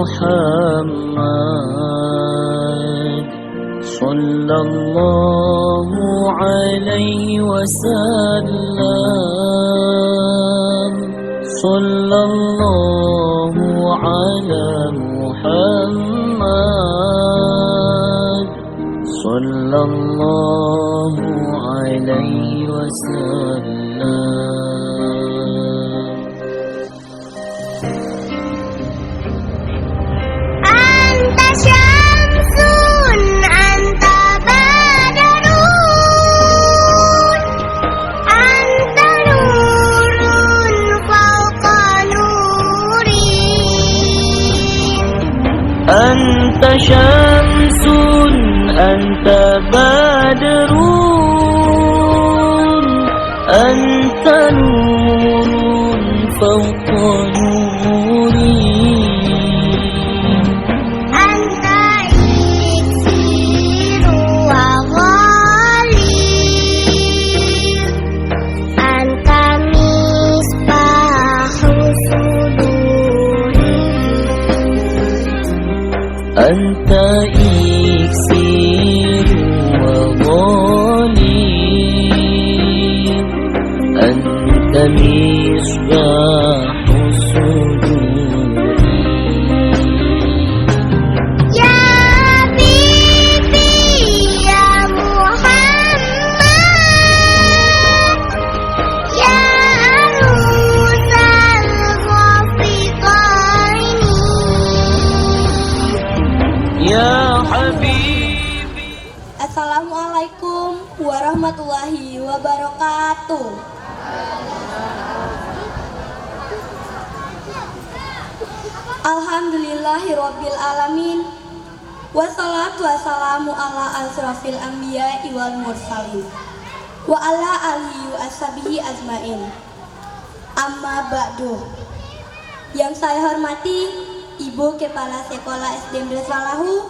محمد صلى الله عليه وسلم صلى الله على محمد صلى الله عليه وسلم. أنت شمس أنت بدر أنت نور فوق نوري أنت إكسير وغالي أنت مصباح صدوري أنت إكسير وغالي أنت مصباح صدوري. يا حبيبي يا محمد يا عروس الخفقين يا حبيبي. Assalamualaikum warahmatullahi wabarakatuh. Alhamdulillahirabbil alamin. Wassalatu wassalamu ala asrafil anbiya'i wal mursalin wa ala alihi wa ashabihi ajmain. Amma ba'du. Yang saya hormati Ibu Kepala Sekolah SD Salahu,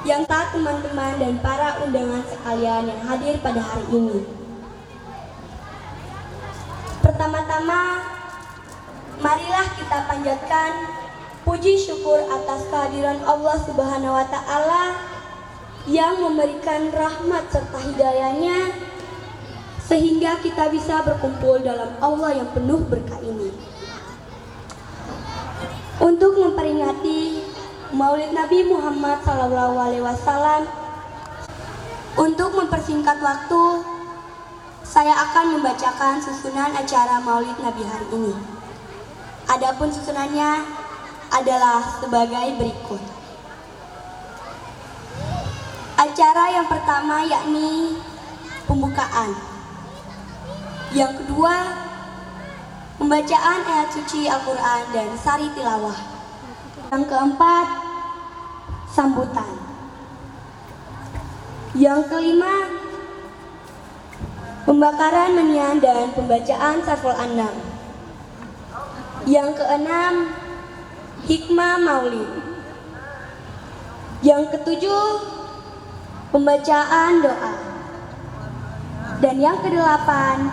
yang tak teman-teman dan para undangan sekalian yang hadir pada hari ini. Pertama-tama, marilah kita panjatkan puji syukur atas kehadiran Allah Subhanahu wa Ta'ala yang memberikan rahmat serta hidayahnya sehingga kita bisa berkumpul dalam Allah yang penuh berkah ini. Untuk memperingati Maulid Nabi Muhammad SAW, untuk mempersingkat waktu, saya akan membacakan susunan acara Maulid Nabi hari ini. Adapun susunannya adalah sebagai berikut. Acara yang pertama yakni pembukaan. Yang kedua, pembacaan ayat suci Al-Quran dan sari tilawah. Yang keempat, sambutan. Yang kelima, pembakaran menyan dan pembacaan Saiful Anam. Yang keenam, hikmah maulid. Yang ketujuh, pembacaan doa. Dan yang kedelapan,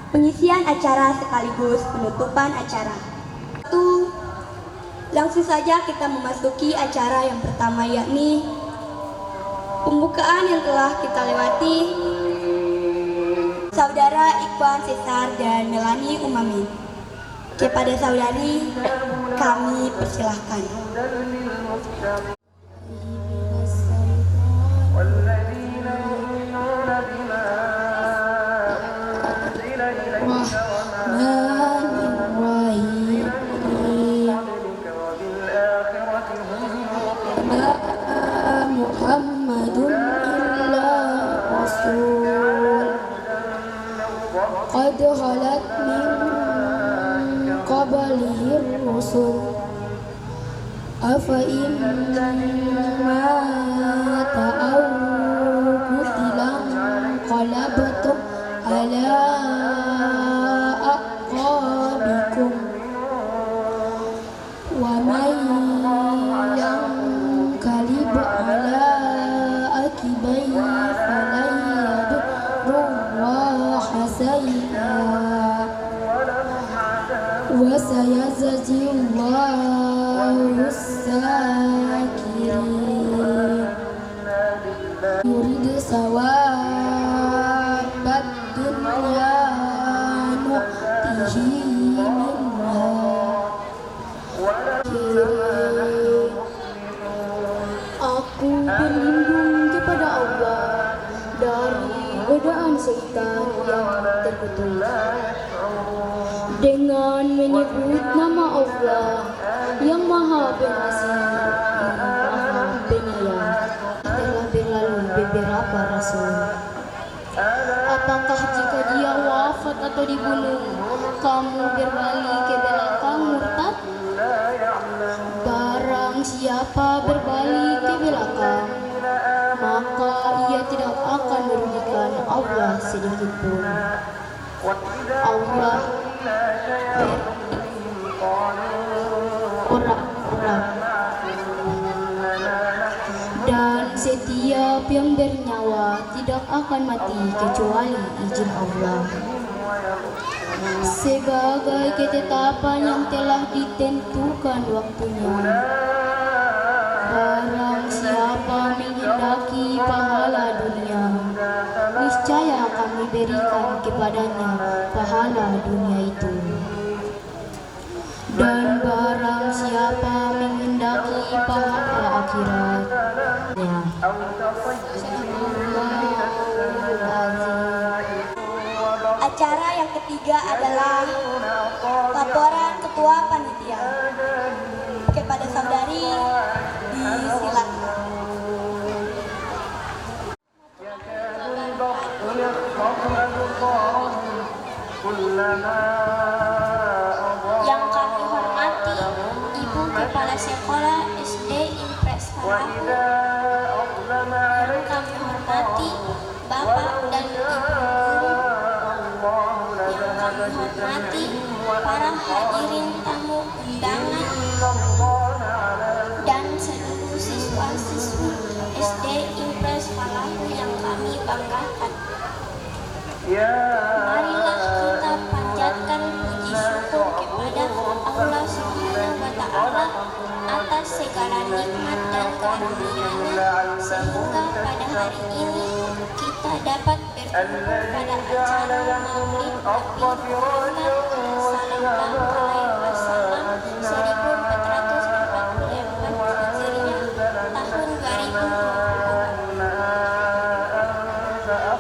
pengisian acara sekaligus penutupan acara. Langsung saja kita memasuki acara yang pertama, yakni pembukaan yang telah kita lewati. Saudara Ikhwan Cesar dan Melani Umamin. Kepada saudari kami persilahkan. Muhammadun illa rasul qad khalat min qablihi rusul afa in mata aw qutila qalabtum ala aqabikum wa may yanqalib ala akibai falan yadurraha shay'an wa sayajzillahu sarang syaitan yang terkutuk. Dengan menyebut nama Allah yang Maha Pengasih, yang Maha Penyayang, telah berlalu beberapa rasul. Apakah jika dia wafat atau dibunuh, kamu berbalik ke belakang murtad? Barang siapa berbalik ke belakang, maka ia tidak akan merugikan Allah sedikit pun. Allah berorak-orak, dan setiap yang bernyawa tidak akan mati kecuali izin Allah, sebagai ketetapan yang telah ditentukan waktunya. Barang siapa menghendaki pahala dunia, niscaya kami berikan kepadanya pahala dunia itu. Dan barang siapa menghendaki pahala akhiratnya, Acara yang ketiga adalah laporan ketua panitia. Kepada saudari disilakan. Yang kami hormati Ibu Kepala Sekolah SD Impres Falahu, yang kami hormati Bapak dan Ibu Guru, yang kami hormati para hadirin tamu undangan, dan seluruh siswa-siswi SD Impres Falahu yang kami banggakan. Marilah kita panjatkan puji syukur kepada Allah Subhanahu wa Ta'ala atas segala nikmat dan karunia-Nya, sehingga pada hari ini kita dapat berkumpul pada acara Maulid Nabi Muhammad sallallahu alaihi wasallam 1444 Hijriah tahun 2024.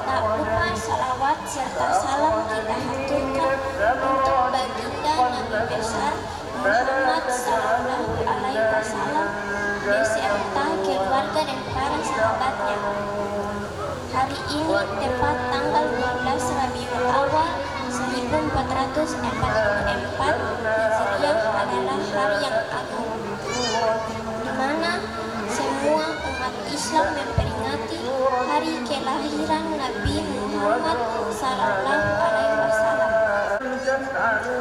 Tak lupa salawat serta salam kita haturkan untuk baginda Nabi besar Muhammad sallallahu alaihi wasallam beserta keluarga dan para sahabatnya. Hari ini tepat tanggal 12 Rabiul Awal 1444 Hijriah adalah hari yang agung, di mana semua umat Islam memperingati hari kelahiran Nabi Muhammad sallallahu alaihi wasallam.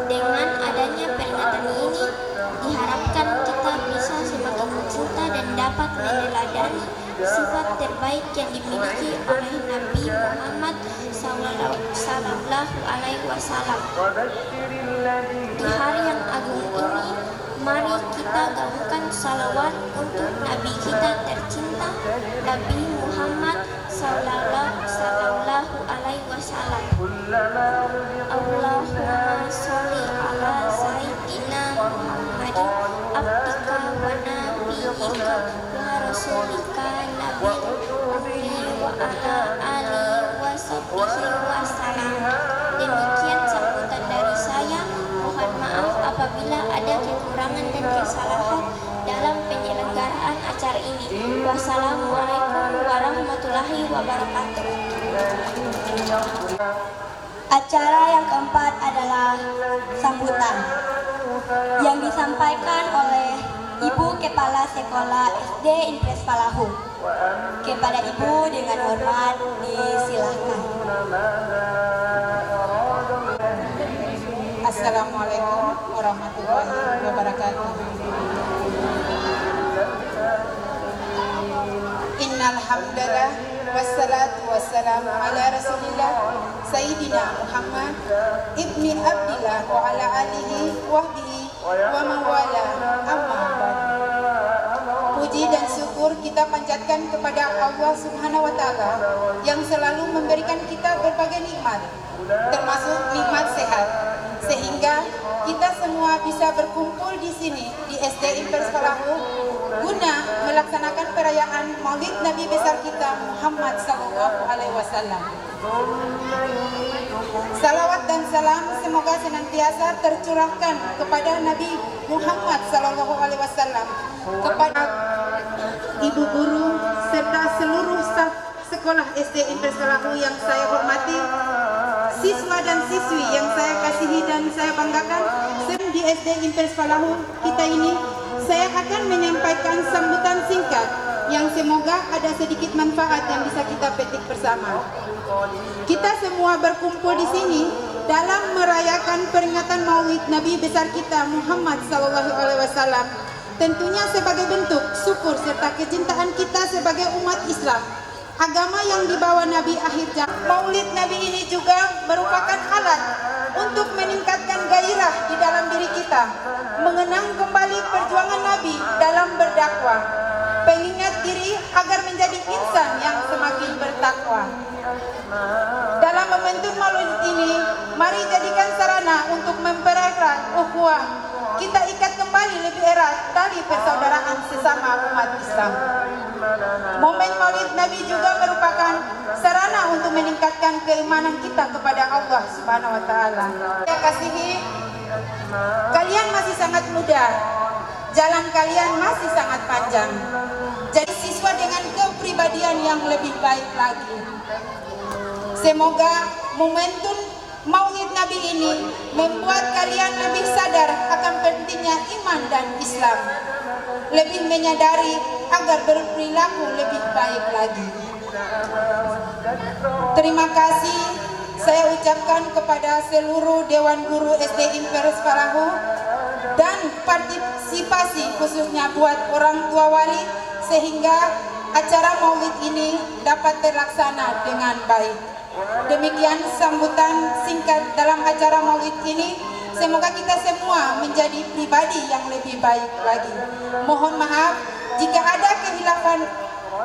Dengan adanya peringatan ini, diharapkan kita bisa semakin mencinta dan dapat meneladani sifat terbaik yang dimiliki oleh Nabi Muhammad sallallahu alaihi wasallam. Di hari yang agung ini, mari kita gaungkan salawat untuk Nabi kita tercinta, Nabi Muhammad sallallahu alaihi wasallam. Allahumma sholli ala sayyidina Muhammadin abdika wa nabiyyika wa rasulika nabiyyi wa ala alihi wa sahbihi wa salam. Demikian sambutan dari saya. Mohon maaf apabila ada kekurangan dan kesalahan dalam penyelenggaraan acara ini. Wassalamualaikum warahmatullahi wabarakatuh. Acara yang keempat adalah sambutan yang disampaikan oleh Ibu Kepala Sekolah SD Impres Falahu. Kepada Ibu dengan hormat disilahkan. Assalamualaikum warahmatullahi wabarakatuh. Innal hamdalillah wassalatu wassalamu ala rasulillah sayyidina Muhammad ibni Abdillah wa ala alihi wahbihi wa mawala amma ba'd. Puji dan syukur kita panjatkan kepada Allah Subhanahu wa Ta'ala yang selalu memberikan kita berbagai nikmat, termasuk nikmat sehat, sehingga kita semua bisa berkumpul di sini di SD Impres Falahu guna melaksanakan perayaan Maulid Nabi besar kita Muhammad sallallahu alaihi wasallam. Salawat dan salam semoga senantiasa tercurahkan kepada Nabi Muhammad SAW, kepada ibu guru serta seluruh staf sekolah SD Impres Falahu yang saya hormati, siswa dan siswi yang saya kasihi dan saya banggakan. Di SD Impres Falahu kita ini, saya akan menyampaikan sambutan singkat yang semoga ada sedikit manfaat yang bisa kita petik bersama. Kita semua berkumpul di sini dalam merayakan peringatan Maulid Nabi besar kita Muhammad SAW, tentunya sebagai bentuk syukur serta kecintaan kita sebagai umat Islam, agama yang dibawa Nabi akhir zaman. Maulid Nabi ini juga merupakan alat untuk meningkatkan gairah di dalam diri kita, mengenang kembali perjuangan Nabi dalam berdakwah, pengingat diri agar menjadi insan yang semakin bertakwa. Dalam momentum Maulid ini, mari jadikan sarana untuk mempererat ukhuwah. Kita ikat kembali lebih erat tali persaudaraan sesama umat Islam. Momen Maulid Nabi juga merupakan sarana untuk meningkatkan keimanan kita kepada Allah Subhanahu wa taala. Saya kasihi, kalian masih sangat muda. Jalan kalian masih sangat panjang. Jadi siswa dengan kepribadian yang lebih baik lagi. Semoga momentum Maulid Nabi ini membuat kalian lebih sadar akan pentingnya iman dan Islam, lebih menyadari agar berperilaku lebih baik lagi. Terima kasih saya ucapkan kepada seluruh Dewan Guru SD Impres Falahu dan partisipasi khususnya buat orang tua wali sehingga acara Maulid ini dapat terlaksana dengan baik. Demikian sambutan singkat dalam acara Maulid ini. Semoga kita semua menjadi pribadi yang lebih baik lagi. Mohon maaf jika ada kehilafan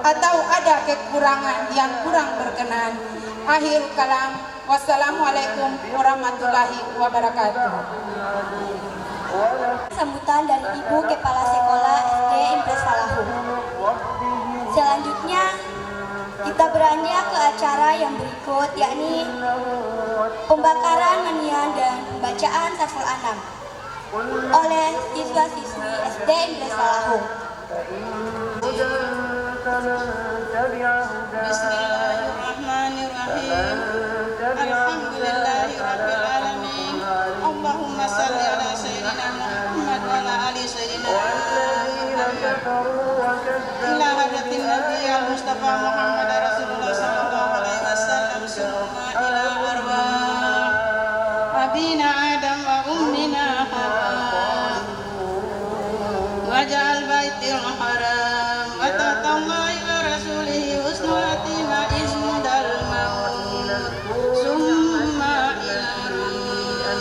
atau ada kekurangan yang kurang berkenan. Akhir kalam, wassalamualaikum warahmatullahi wabarakatuh. Sambutan dari Ibu Kepala Sekolah SD Impres Falahu. Selanjutnya kita beranjak ke acara yang berikut, yakni pembakaran menian dan bacaan Saful Anam oleh siswa-siswi SD Impres Falahu. Bismillahirrahmanirrahim. Alhamdulillahirabbil alamin. Allahumma shalli ala sayyidina Muhammad wa ala ali sayyidina Muhammad. Ila hadatin Nabi al-Mustafa Muhammad Rasulullah sallallahu alaihi wasallam, summa ila arwah abina Adam wa ummina Hawa waja'al baitil haram wa tatallahi wa rasulihi uswati ma indal maut, summa ila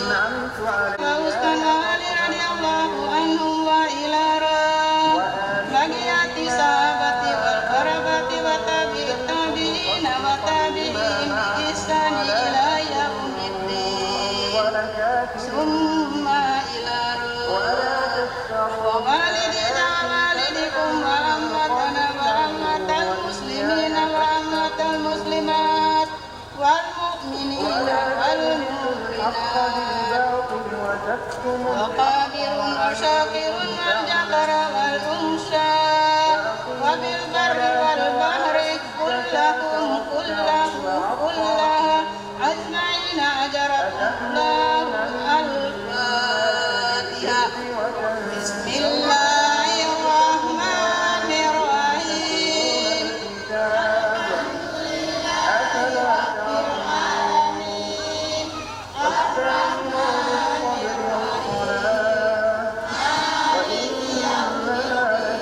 arwah wa ustana ali radhiyallahu anhu wa ila bagiyati sahabati wal qarabati wa tabi'in tabi'ina wa tabi'in bi ihsani ila yaumiddin, summa ila wa walidina wa walidikum wa ammatana wa ammatal muslimina wa ammatal muslimat wal mu'minina wal mu'minat wa qadirun wa syakirun wal jakara wal unsa wa bil barri wal bahri kullaha ajma'ina ajarakumullahu al-Fatiha. Bismillahirrahmanirrahim. Alhamdulillahirrahmanirrahim.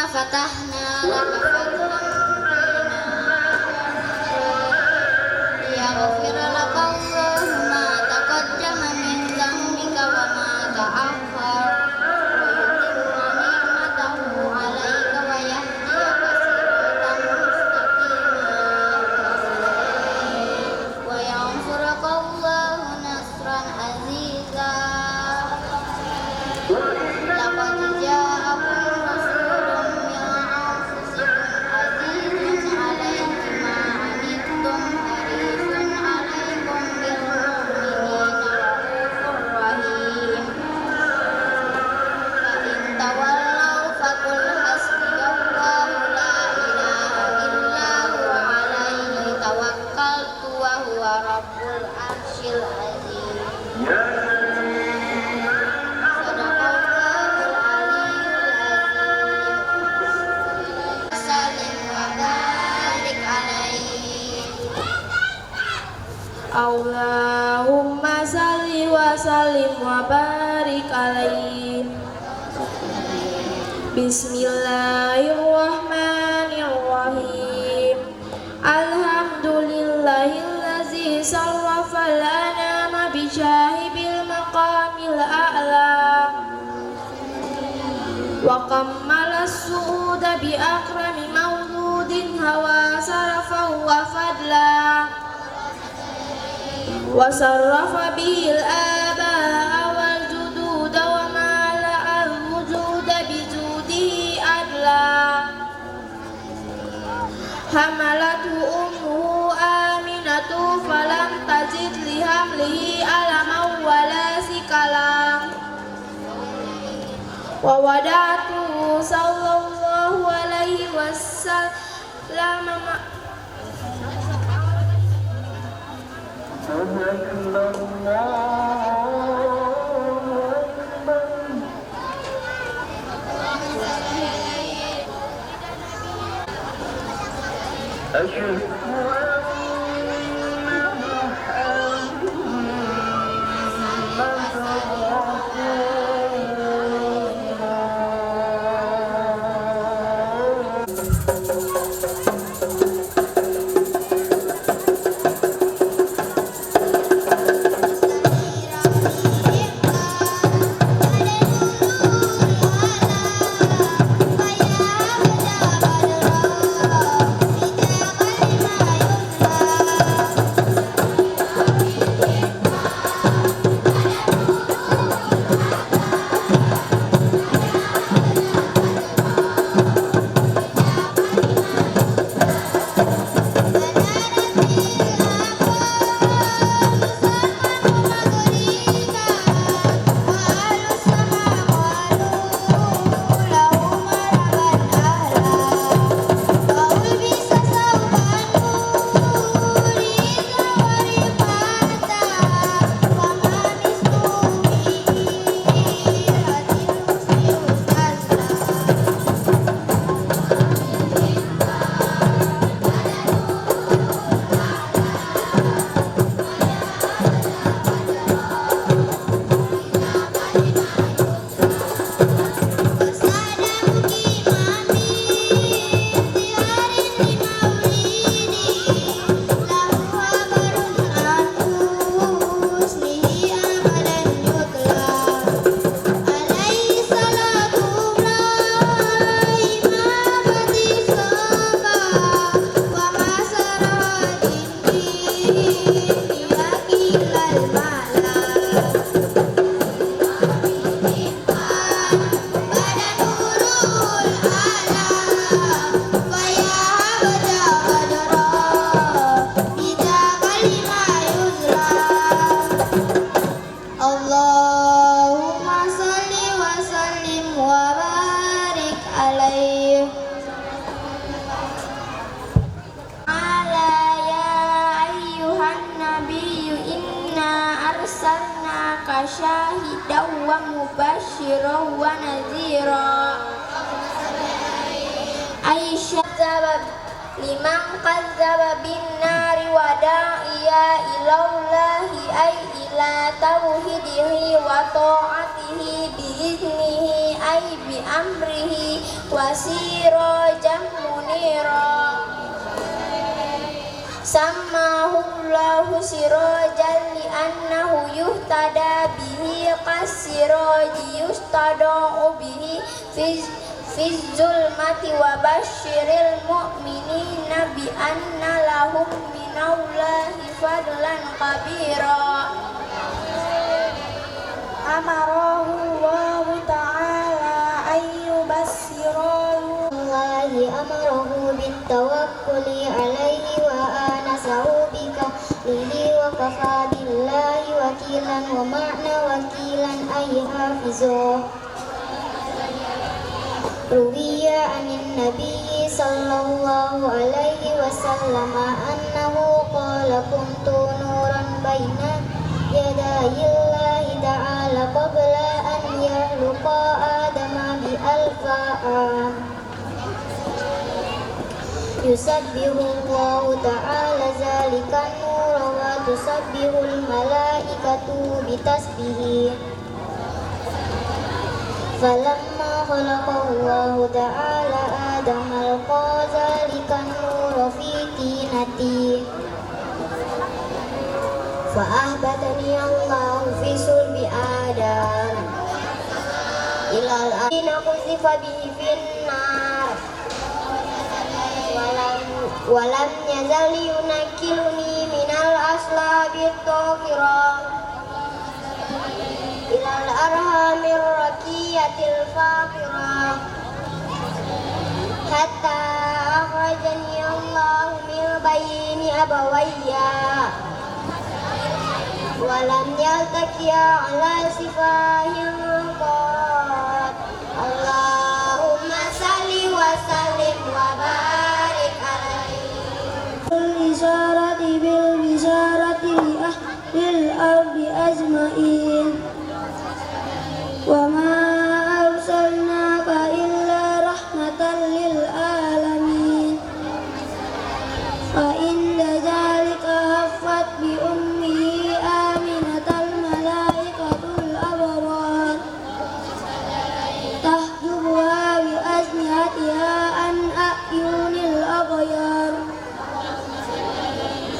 fatahna laka fathan yaghfir laka Allahu ma taqaddama min dhanbika wa ma ta'akhkhar wa yutimma ni'matahu 'alaika wa yahdiyaka siratan mustaqima wa yansuraka Allahu nasran aziza. Laqad ja'akum rasulun min anfusikum azizun 'alaihi ma 'anittum harisun 'alaikum bil mu'minina ra'ufur rahim. Fa in tawallaw faqul hasbiyallahu la ilaha illa huwa 'alaihi tawakkaltu wa huwa rabbul 'arsyil 'azim. Allahumma salli wa sallim wa barik alaihi. Bismillahirrahmanirrahim. Alhamdulillahillazi sarrafa al-anama bi syahibil maqamil a'la wa kammala as-su'uda bi akrami mawludin hawa sarafahu وفضلا وصرف به الآباء والجدود ومالأ الوجود بجوده أدلا حملته أمه آمنة فلم تجد لحمله ألما ولا ثقلا وودعته صلى الله عليه وسلم syahidan wa mubasyiran wa nadhira. Aisyah sabab liman kadzdzaba bin nari wa da'iya ilallahi ay ila tauhidihi wa ta'atihi bi iznihi ay bi amrihi wa sirajan munira. Sammahullahu sirajan li'annahu yuhtada bihi qas-siraji yustada'u bihi fi zulmati wa basyiril mu'minina bi anna lahum minallahi fadlan kabira. Amarahu Allahu ta'ala ayyubassirahu Allahi amarahu bitawakkuli alaihi wa anasahu bikahlihi wa kafa billahi wakilan wa ma'na wakilan ay hafizuh. Ruwiya anin nabiyyi sallallahu alaihi wasallam annahu qala kuntu nuran baina yadayillahi ta'ala qabla an yahluqa adama bi alfa'am. Yusabbihu Allahu ta'ala zalikan nura wa tusabbihul malaikatu bitasbihi. Falamma khalaqallahu ta'ala Adam alqa zalikan nura fi tinati. Fa'ahbatani Allahu fi sulbi Adam ilal adina kuzifa bihi finnar ولم يزل ينكلني من الأصلاب الطاهرة إلى الأرحام الرقية الفاخرة حتى أخرجني الله من بين أبوي ولم يلتقيا على سفاه قط. اللهم صل وسلم وبارك عليه. الإشارة بالبشارة لأهل الأرض أجمعين وما أرسلناك إلا رحمة للعالمين فإن ذلك هفت بأمه آمنة الملائكة الأبرار تحجبها بأجنحتها عن أعين الأغيار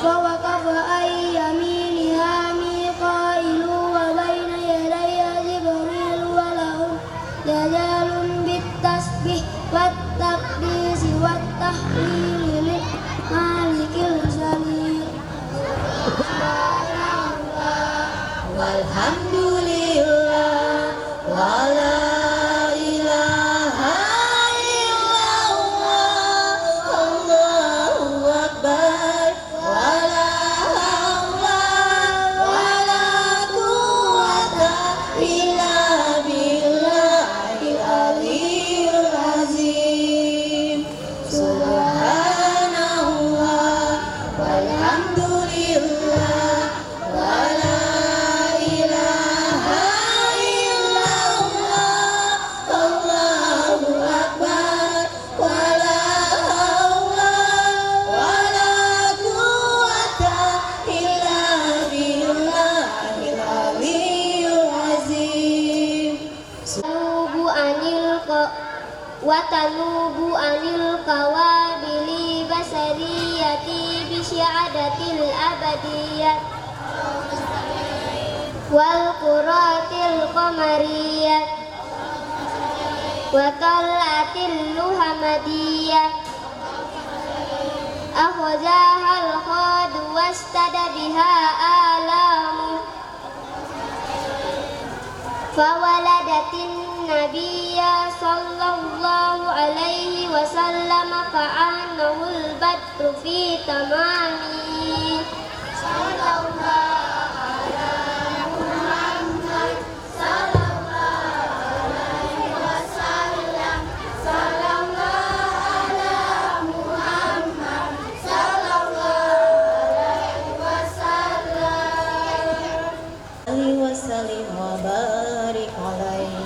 فوقف عن يمينها ميقائيل وبين يديها جبريل ولهم جدال بالتسبيح والتقديس والتحليل للمالك الجليل. سبحان الله والحمد لله ولا إله إلا الله الله أكبر ولا حول ولا قوة إلا بالله العلي العظيم. سبحان الله والحمد لله ولا إله إلا الله الله أكبر ولا حول ولا قوة إلا بالله العلي العظيم. وتنوب عن القوابل بشريتي بشعادة الأبدية والقرات القمرية وطلعة الهمدية أخذها الخاد واشتد بها آلام فولدت النبي صلى الله عليه وسلم كأنه البدر في تمامه. صلى الله على محمد صلى الله عليه وسلم. صلى الله على محمد صلى الله عليه وسلم وبارك عليه.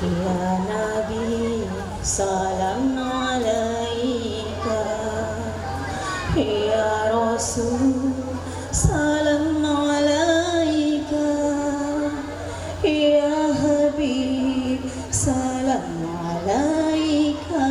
Ya Nabi salam alaika, Ya Rasul salam alaika, Ya Habib salam alaika.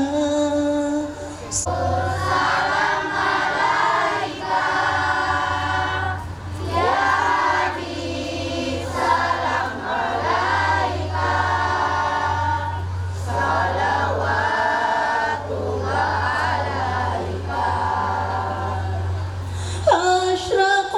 أشرق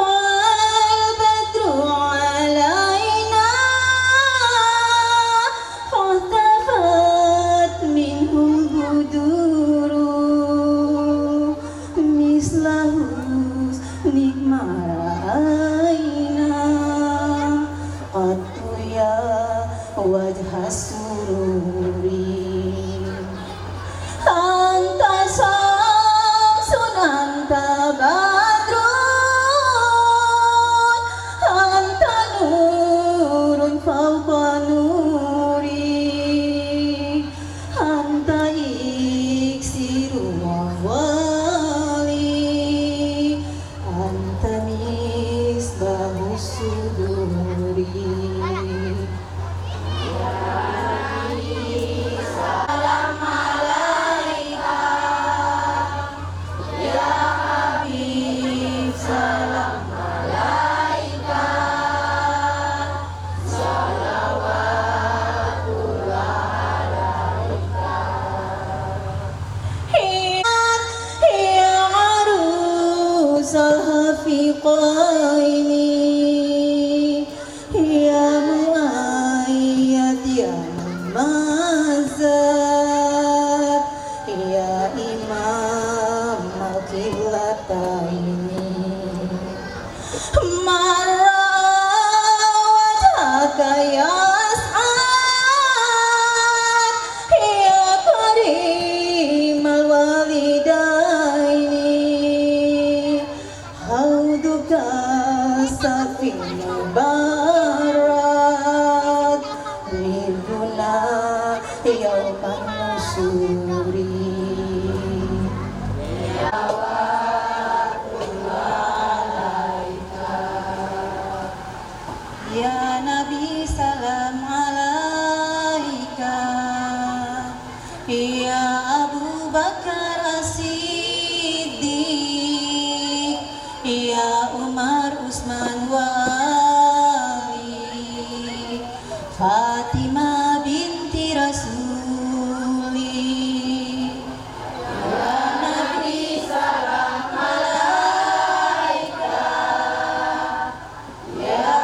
الرفيقين يا مؤيد يا ممازر يا إمام القبلتين مرة وجهك يا أسعد يا كريم الوالدين حوضك سفي مبارك للهنا يوم النشور Ya Nabi salam alaika Ya Abu Bakar As-Siddiq Ya Umar Usman wa Ali Fatimah binti Rasuli Ya Nabi salam alaika Ya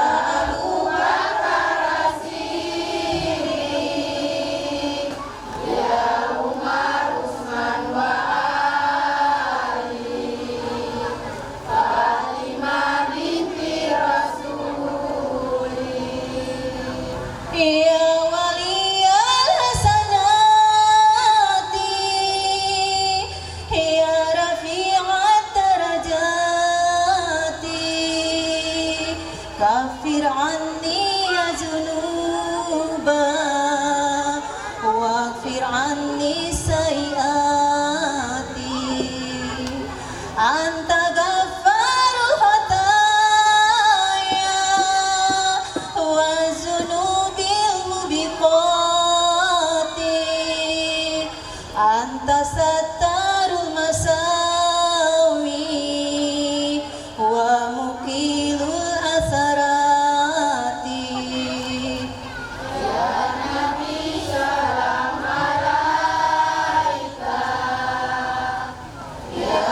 Ya waliyal hasanati Ya rafi'at darajati Kafir anni ya junuba Waghfir anni sayiati Anta ghaffarul khataya wa zunubil mubiqati Anta sattarul masawi wa mukilul asarati Ya Nabi salam alaika Ya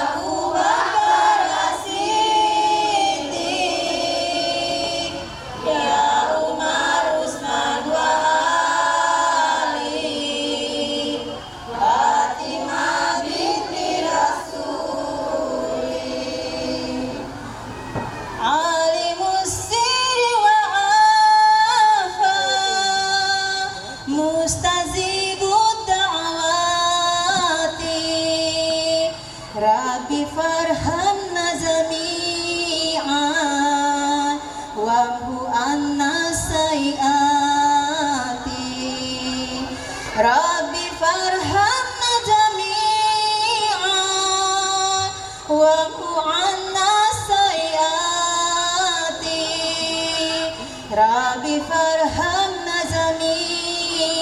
Abu Bakar As-Siddiq Ya Umar Usman wa Ali Fatimah binti Rasuli Alimus sirri wa afa Mustazibud da'awati Rabbi farhamna jami'an Wamhu anna sayiati Rabbi farhamna jami'an Wamhu anna sayiati Rabbi farhamna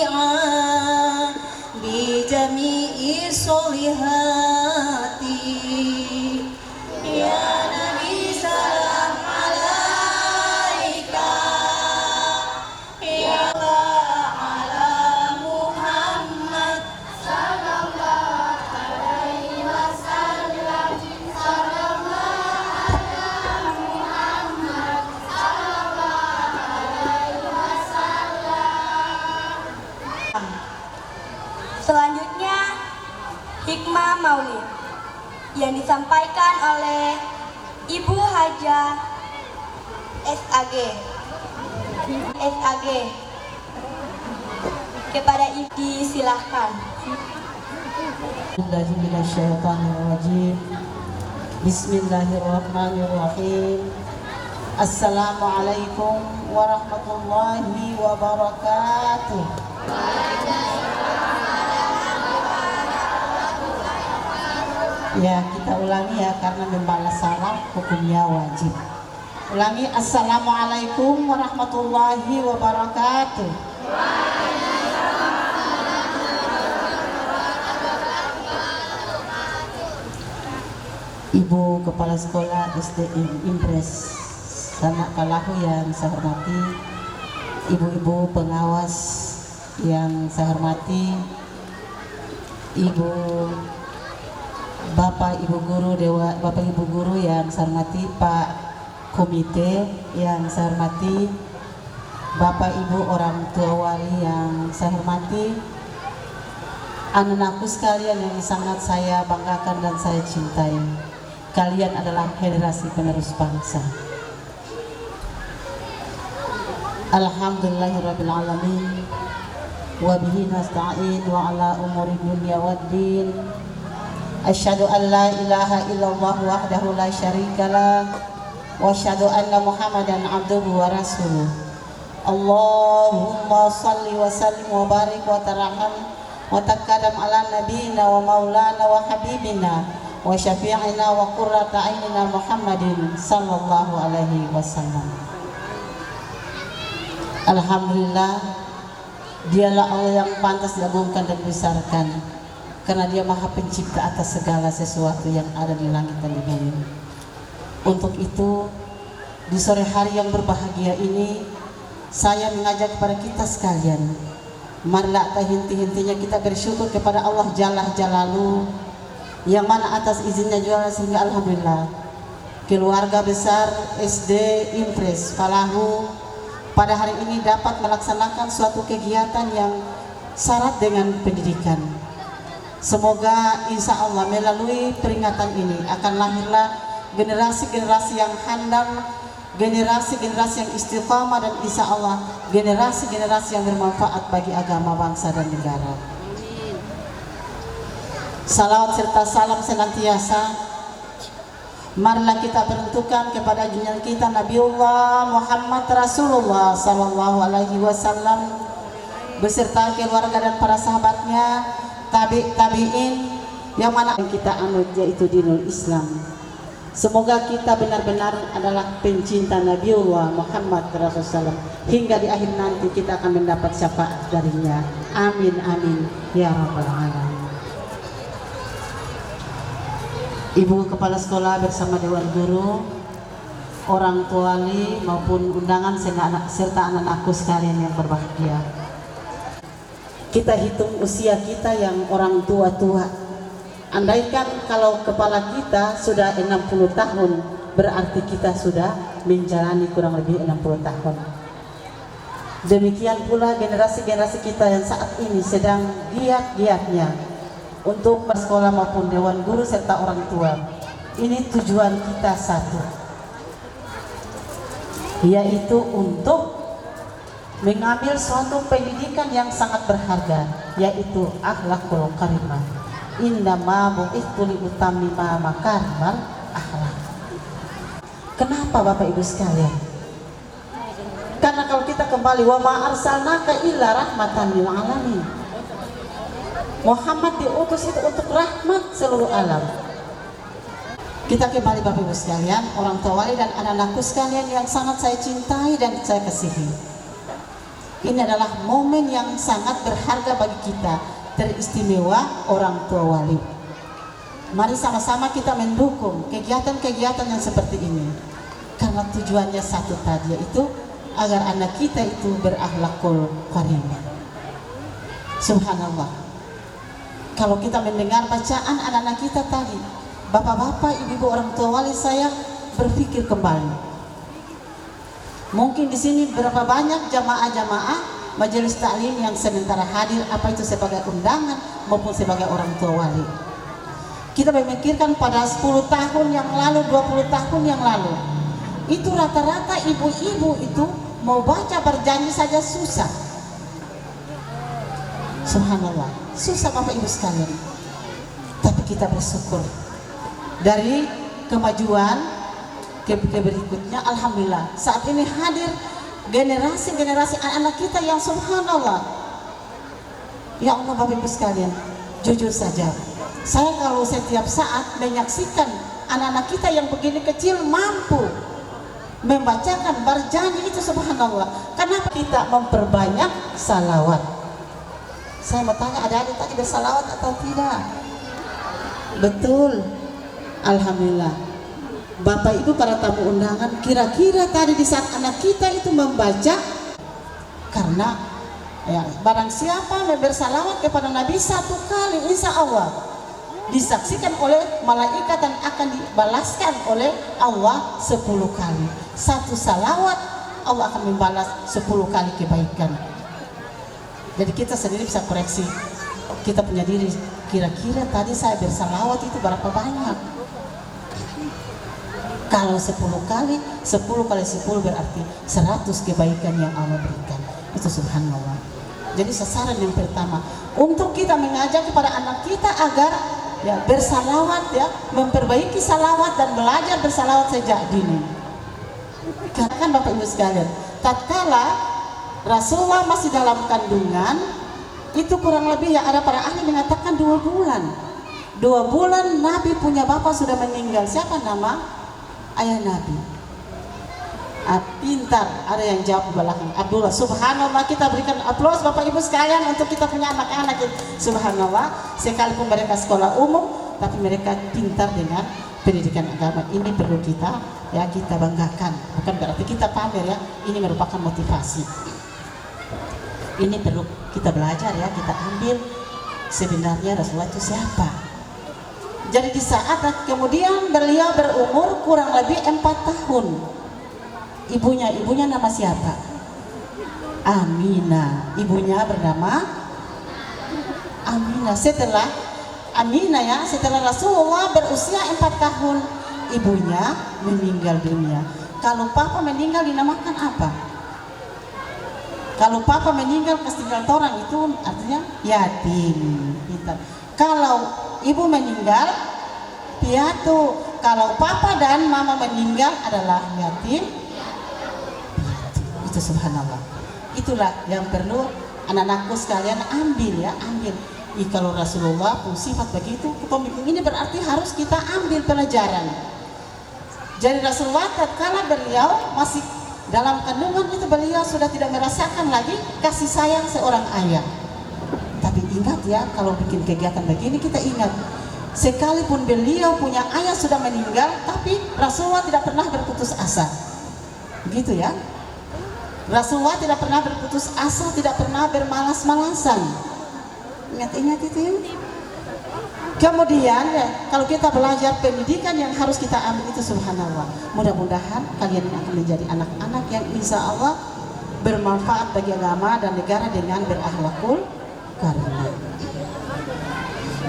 jami'an Bi jami'i solihati Ya Nabi salam alaika Ya Allah ala Muhammad sallallahu alaihi wasallam sallallahu ala Muhammad sallallahu alaihi wasallam. Selanjutnya hikmah maulid yang disampaikan oleh Ibu Hajah SAG kepada Ibu silahkan. Bismillahirrahmanirrahim. Assalamualaikum warahmatullahi wabarakatuh. Ya, kita ulangi ya karena membalas salam hukumnya wajib. Ulangi, assalamualaikum warahmatullahi wabarakatuh. Ibu Kepala Sekolah SDN Impres Sanak Kalahu yang saya hormati, ibu-ibu pengawas yang saya hormati, Ibu Bapak Ibu Guru yang saya hormati, Pak Komite yang saya hormati, Bapak Ibu orang tua wali yang saya hormati, anak-anakku sekalian yang sangat saya banggakan dan saya cintai. Kalian adalah generasi penerus bangsa. Alhamdulillahirabbil alamin. Wa bihi nasta'in wa ala umuri dunya waddin. Asyhadu an la ilaha illallah wahdahu la syarikalah wa asyhadu anna Muhammadan abduhu wa rasuluh. Allahumma salli wa sallim wa barik wa tarham wa taqaddam ala nabiyyina wa maulana wa habibina wa syafi'ina wa qurrata a'yunina Muhammadin sallallahu alaihi wasallam. Alhamdulillah, Dialah Allah yang pantas diagungkan dan dibesarkan, karena Dia Maha Pencipta atas segala sesuatu yang ada di langit dan di bumi. Untuk itu, di sore hari yang berbahagia ini, saya mengajak kepada kita sekalian, marilah tak henti-hentinya kita bersyukur kepada Allah Jalla Jalaluhu, yang mana atas izinnya juga sehingga alhamdulillah keluarga besar SD Impres Falahu pada hari ini dapat melaksanakan suatu kegiatan yang syarat dengan pendidikan. Semoga insya Allah melalui peringatan ini akan lahirlah generasi-generasi yang handal, generasi-generasi yang istiqamah, dan insya Allah generasi-generasi yang bermanfaat bagi agama, bangsa, dan negara. Salawat serta salam senantiasa marilah kita bentukan kepada junjungan kita Nabiullah Muhammad Rasulullah sallallahu alaihi wasallam beserta keluarga dan para sahabatnya, tabi'in yang mana kita anut, yaitu dinul Islam. Semoga kita benar-benar adalah pencinta Nabiullah Muhammad Rasulullah hingga di akhir nanti kita akan mendapat syafaat darinya. Amin amin ya rabbal alamin. Ibu Kepala Sekolah bersama Dewan Guru, orang tua wali maupun undangan serta anak-anakku sekalian yang berbahagia. Kita hitung usia kita yang orang tua-tua. Andaikan kalau kepala kita sudah 60 tahun, berarti kita sudah menjalani kurang lebih 60 tahun. Demikian pula generasi-generasi kita yang saat ini sedang giat-giatnya untuk bersekolah maupun Dewan Guru serta orang tua. Ini tujuan kita satu, yaitu untuk mengambil suatu pendidikan yang sangat berharga, yaitu akhlakul karimah. Innama bu'ithtu liutammima makarimal akhlak. Kenapa Bapak Ibu sekalian? Karena kalau kita kembali, wa ma arsalnaka illa rahmatan lil alamin. Muhammad diutus itu untuk rahmat seluruh alam. Kita kembali Bapak Ibu sekalian, orang tua wali dan anak-anakku sekalian yang sangat saya cintai dan saya kasihi. Ini adalah momen yang sangat berharga bagi kita, teristimewa orang tua wali. Mari sama-sama kita mendukung kegiatan-kegiatan yang seperti ini, karena tujuannya satu tadi, yaitu agar anak kita itu berakhlakul karimah. Subhanallah. Kalau kita mendengar bacaan anak-anak kita tadi, bapak-bapak, ibu-ibu, orang tua wali, saya berpikir kembali. Mungkin di sini berapa banyak jamaah-jamaah majelis taklim yang sementara hadir, apa itu sebagai undangan maupun sebagai orang tua wali. Kita memikirkan pada 10 tahun yang lalu, 20 tahun yang lalu, itu rata-rata ibu-ibu itu mau baca berjanji saja susah. Subhanallah, susah Bapak Ibu sekalian. Tapi kita bersyukur dari kemajuan ke berikutnya, alhamdulillah saat ini hadir generasi-generasi anak-anak kita yang subhanallah. Ya Allah Bapak Ibu sekalian, jujur saja, saya kalau setiap saat menyaksikan anak-anak kita yang begini kecil mampu membacakan berjanji itu subhanallah. Kenapa kita memperbanyak salawat? Saya mau tanya, ada-ada tadi bersalawat atau tidak? Betul. Alhamdulillah. Bapak Ibu para tamu undangan, kira-kira tadi di saat anak kita itu membaca, karena ya, barang siapa bersalawat kepada Nabi 1 kali, insya Allah disaksikan oleh malaikat dan akan dibalaskan oleh Allah 10 kali. Satu salawat Allah akan membalas 10 kali kebaikan. Jadi kita sendiri bisa koreksi kita punya diri, kira-kira tadi saya bersalawat itu berapa banyak? Kalau 10 kali 10 berarti 100 kebaikan yang Allah berikan. Itu subhanallah. Jadi sasaran yang pertama untuk kita mengajak kepada anak kita agar ya bersalawat, ya memperbaiki salawat dan belajar bersalawat sejak dini. Karena kan Bapak Ibu sekalian, tatkala Rasulullah masih dalam kandungan itu kurang lebih yang ada para ahli mengatakan 2 bulan. 2 bulan Nabi punya bapak sudah meninggal. Siapa nama ayah Nabi? Pintar, ada yang jawab di belakang. Abdullah. Subhanallah, kita berikan aplaus Bapak Ibu sekalian untuk kita punya anak-anak. Subhanallah, sekalipun mereka sekolah umum tapi mereka pintar dengan pendidikan agama. Ini perlu kita banggakan. Bukan berarti kita pamer ya. Ini merupakan motivasi. Ini perlu kita belajar ya, kita ambil sebenarnya Rasulullah itu siapa. Jadi di saat kemudian beliau berumur kurang lebih 4 tahun. Ibunya nama siapa? Aminah. Ibunya bernama Aminah. Setelah Aminah ya, setelah Rasulullah berusia 4 tahun, ibunya meninggal dunia. Kalau papa meninggal dinamakan apa? Kalau papa meninggal ketinggalan orang itu artinya yatim. Kalau ibu meninggal piatu. Kalau papa dan mama meninggal adalah yatim. Itu subhanallah. Itulah yang perlu anak-anakku sekalian ambil ya, ambil. Kalau Rasulullah pun sifat begitu, kepemimpinan ini berarti harus kita ambil pelajaran. Jadi Rasulullah tatkala beliau masih dalam kandungan itu beliau sudah tidak merasakan lagi kasih sayang seorang ayah. Tapi ingat ya, kalau bikin kegiatan begini kita ingat, sekalipun beliau punya ayah sudah meninggal, tapi Rasulullah tidak pernah berputus asa. Begitu ya. Rasulullah tidak pernah berputus asa, tidak pernah bermalas-malasan. Ingat-ingat itu ya. Kemudian ya, kalau kita belajar pendidikan yang harus kita ambil itu subhanallah. Mudah-mudahan kalian akan menjadi anak-anak yang insya Allah bermanfaat bagi agama dan negara dengan berakhlakul karimah.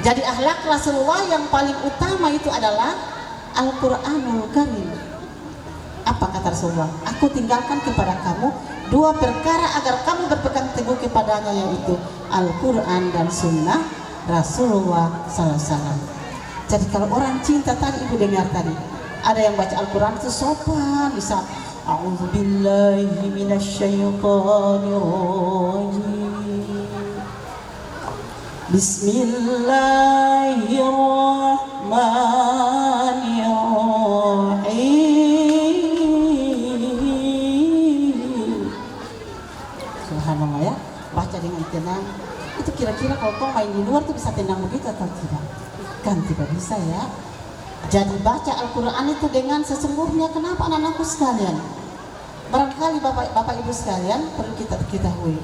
Jadi akhlak Rasulullah yang paling utama itu adalah Al-Quranul Karim. Apa kata Rasulullah? Aku tinggalkan kepada kamu 2 perkara agar kamu berpegang teguh kepadanya, yaitu Al-Quran dan Sunnah Rasulullah SAW. Jadi kalau orang cinta tadi, ibu dengar tadi, ada yang baca Al-Quran itu sopan, bisa A'udzubillahi minasyaitonirrajim, Bismillahirrahmanirrahim. Subhanallah ya, baca dengan tenang. Itu kira-kira kalau kau main di luar tuh bisa tenang begitu atau tidak? Kan tidak bisa ya. Jadi baca Al-Quran itu dengan sesungguhnya. Kenapa anak-anakku sekalian? Barangkali bapak ibu sekalian perlu kita ketahui,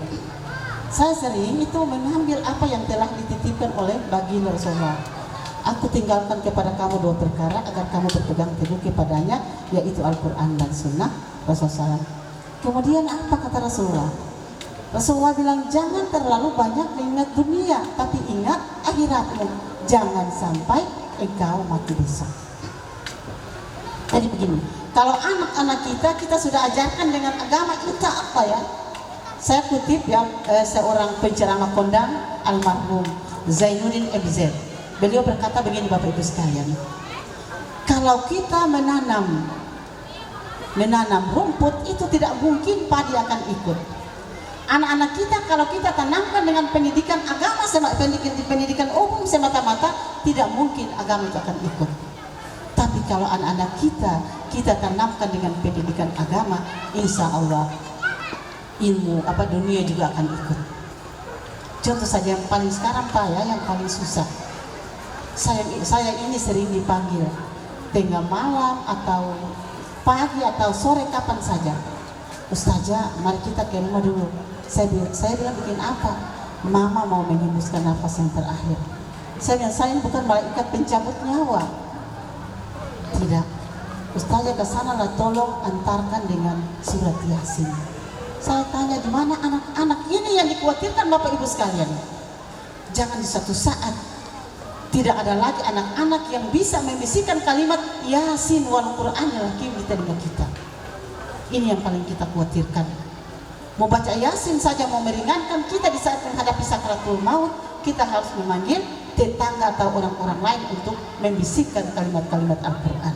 saya sering itu mengambil apa yang telah dititipkan oleh baginda Rasulullah. Aku tinggalkan kepada kamu 2 perkara agar kamu berpegang teguh kepadanya, yaitu Al-Quran dan Sunnah Rasulullah. Kemudian apa kata Rasulullah? Rasulullah bilang, jangan terlalu banyak mengingat dunia, tapi ingat akhiratmu. Jangan sampai engkau mati besok. Jadi begini, kalau anak-anak kita sudah ajarkan dengan agama kita apa ya? Saya kutip ya, seorang penceramah kondang almarhum Zainuddin MZ. Beliau berkata begini Bapak Ibu sekalian, kalau kita menanam rumput itu tidak mungkin padi akan ikut. Anak-anak kita kalau kita tanamkan dengan pendidikan agama, pendidikan umum semata-mata, tidak mungkin agama itu akan ikut. Tapi kalau anak-anak kita tanamkan dengan pendidikan agama, insya Allah ilmu dunia juga akan ikut. Contoh saja yang paling sekarang Pak ya, yang paling susah. Saya ini sering dipanggil tengah malam atau pagi atau sore kapan saja. Ustazah, mari kita ke rumah dulu. Saya bilang bikin apa? Mama mau menghembuskan nafas yang terakhir. Saya bukan malaikat pencabut nyawa. Tidak. Ustazah ke sana lah, tolong antarkan dengan surat Yasin. Saya tanya, di mana anak-anak ini yang dikhawatirkan Bapak Ibu sekalian? Jangan di suatu saat tidak ada lagi anak-anak yang bisa membisikkan kalimat Yasin wal Qur'anil Hakim di telinga kita. Ini yang paling kita khawatirkan. Mau baca Yasin saja mau meringankan kita di saat menghadapi sakratul maut, kita harus memanggil tetangga atau orang-orang lain untuk membisikkan kalimat-kalimat Al-Quran.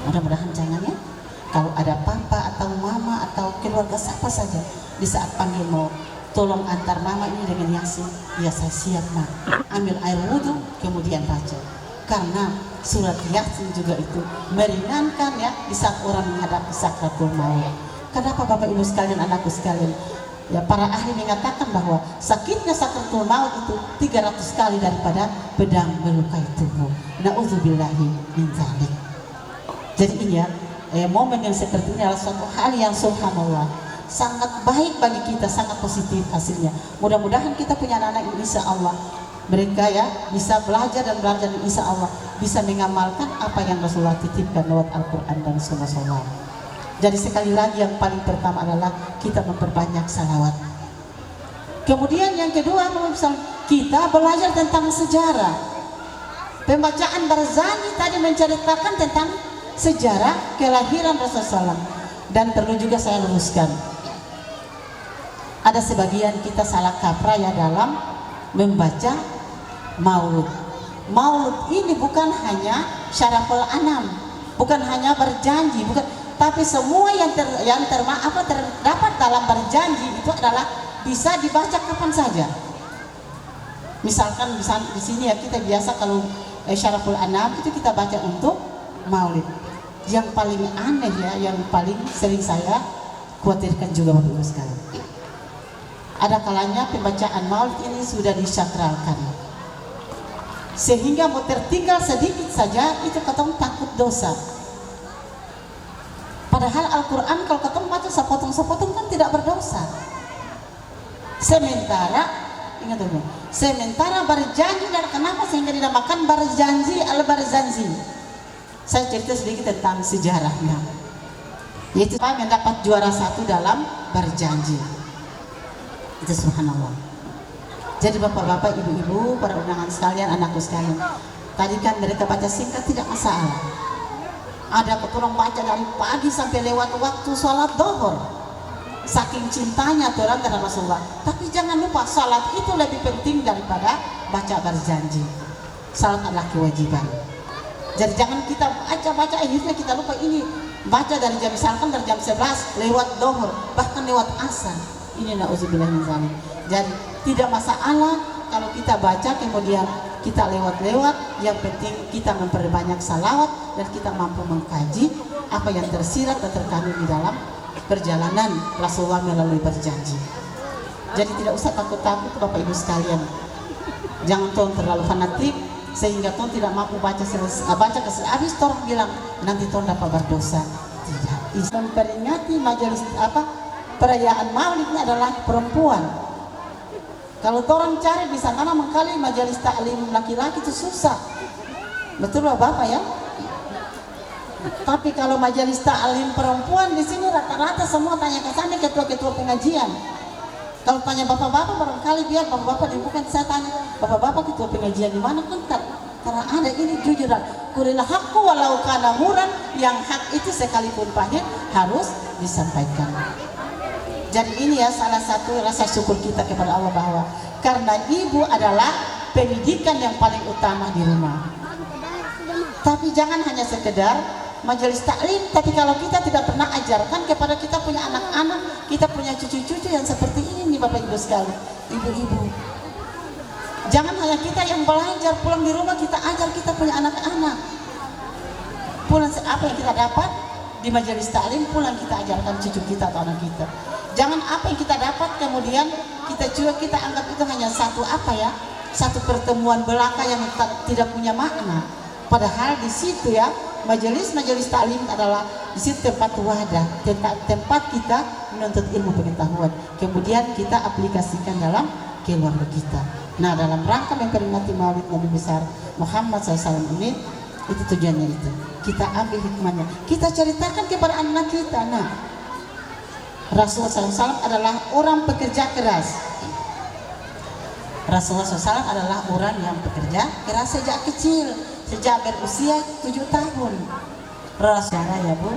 Mudah-mudahan jangan ya. Kalau ada papa atau mama atau keluarga siapa saja di saat panggil mau tolong antar mama ini dengan Yasin, ya saya siap mak. Ambil air wudhu kemudian baca. Karena surat Yasin juga itu meringankan ya di saat orang menghadapi sakratul maut. Kenapa Bapak Ibu sekalian, anakku sekalian? Ya, para ahli mengatakan bahwa sakitnya sakratul maut itu 300 kali daripada pedang melukai tubuh. Na'udzubillahi min dzalik. Jadi ini ya, momen yang seperti ini adalah suatu hal yang subhanallah sangat baik bagi kita, sangat positif hasilnya. Mudah-mudahan kita punya anak-anak yang insya Allah mereka ya bisa belajar dan insya Allah bisa mengamalkan apa yang Rasulullah titipkan lewat Al-Quran dan Sunnah. Jadi sekali lagi yang paling pertama adalah kita memperbanyak salawat. Kemudian yang kedua, kita belajar tentang sejarah. Pembacaan Barzani tadi menceritakan tentang sejarah kelahiran Rasulullah SAW. Dan perlu juga saya luruskan, ada sebagian kita salah kaprah ya dalam membaca maulud. Maulud ini bukan hanya syaraful anam, bukan hanya berjanji, bukan, tapi semua yang terdapat dalam berjanji itu adalah bisa dibaca kapan saja. Misalkan di sini ya kita biasa kalau syaraful anam itu kita baca untuk maulid. Yang paling aneh ya, yang paling sering saya khawatirkan juga Bapak Ibu sekalian, ada kalanya pembacaan maulid ini sudah disakralkan sehingga mau tertinggal sedikit saja itu ketemu takut dosa. Padahal Al-Quran kalau ketemu baca sepotong-sepotong kan tidak berdosa. Sementara berjanji, dan kenapa sehingga dinamakan berjanji al-barzanzi? Saya cerita sedikit tentang sejarahnya. Yaitu saya mendapat juara 1 dalam berjanji. Itu subhanallah. Jadi bapak-bapak, ibu-ibu, para undangan sekalian, anakku sekalian, tadi kan mereka baca singkat tidak masalah. Ada keturang baca dari pagi sampai lewat waktu sholat dohor. Saking cintanya Tuhan dan Rasulullah. Tapi jangan lupa salat itu lebih penting daripada baca berjanji. Salat adalah kewajiban. Jadi jangan kita baca akhirnya kita lupa ini baca dari jam, misalkan dari jam 11 lewat dohor, bahkan lewat asar. Ini na'udzubillah min dzalik. Jadi tidak masalah kalau kita baca kemudian kita lewat-lewat, yang penting kita memperbanyak salawat dan kita mampu mengkaji apa yang tersirat dan terkandung di dalam perjalanan Rasulullah melalui berjanji. Jadi tidak usah takut-takut Bapak Ibu sekalian. Jangan tuan terlalu fanatik sehingga tuan tidak mampu baca habis tuan bilang nanti tuan dapat berdosa. Tidak. Memperingati majelis perayaan Maulid ini adalah perempuan. Kalau orang cari di sana mengkali majelis taklim laki-laki itu susah. Betul Bapak ya? Tapi kalau majelis taklim perempuan di sini rata-rata semua tanya ke sana ketua-ketua pengajian. Kalau tanya bapak-bapak barangkali biar bapak-bapak bukan saya tanya bapak-bapak ketua pengajian di mana kan karena ada ini jujur. Kulil haqqu walau kana muran, yang hak itu sekalipun pahit harus disampaikan. Jadi ini ya salah satu rasa syukur kita kepada Allah bahwa karena ibu adalah pendidikan yang paling utama di rumah. Tapi jangan hanya sekedar majelis taklim, tapi kalau kita tidak pernah ajarkan kepada kita punya anak-anak, kita punya cucu-cucu yang seperti ini Bapak Ibu sekalian, ibu-ibu. Jangan hanya kita yang belajar, pulang di rumah kita ajar kita punya anak-anak. Pulang apa yang kita dapat di majelis taklim, pulang kita ajarkan cucu kita atau anak kita. Jangan apa yang kita dapat kemudian kita anggap itu hanya satu pertemuan belaka yang tidak punya makna. Padahal di situ ya majelis taklim adalah di situ tempat wadah, tempat kita menuntut ilmu pengetahuan. Kemudian kita aplikasikan dalam keluarga kita. Nah, dalam rangka memperingati Maulid Nabi besar Muhammad SAW ini, itu tujuannya itu. Kita ambil hikmahnya, kita ceritakan kepada anak kita. Nah, Rasulullah SAW adalah orang pekerja keras. Rasulullah SAW adalah orang yang bekerja keras sejak kecil, sejak berusia 7 tahun. Rasulullah ya Bu,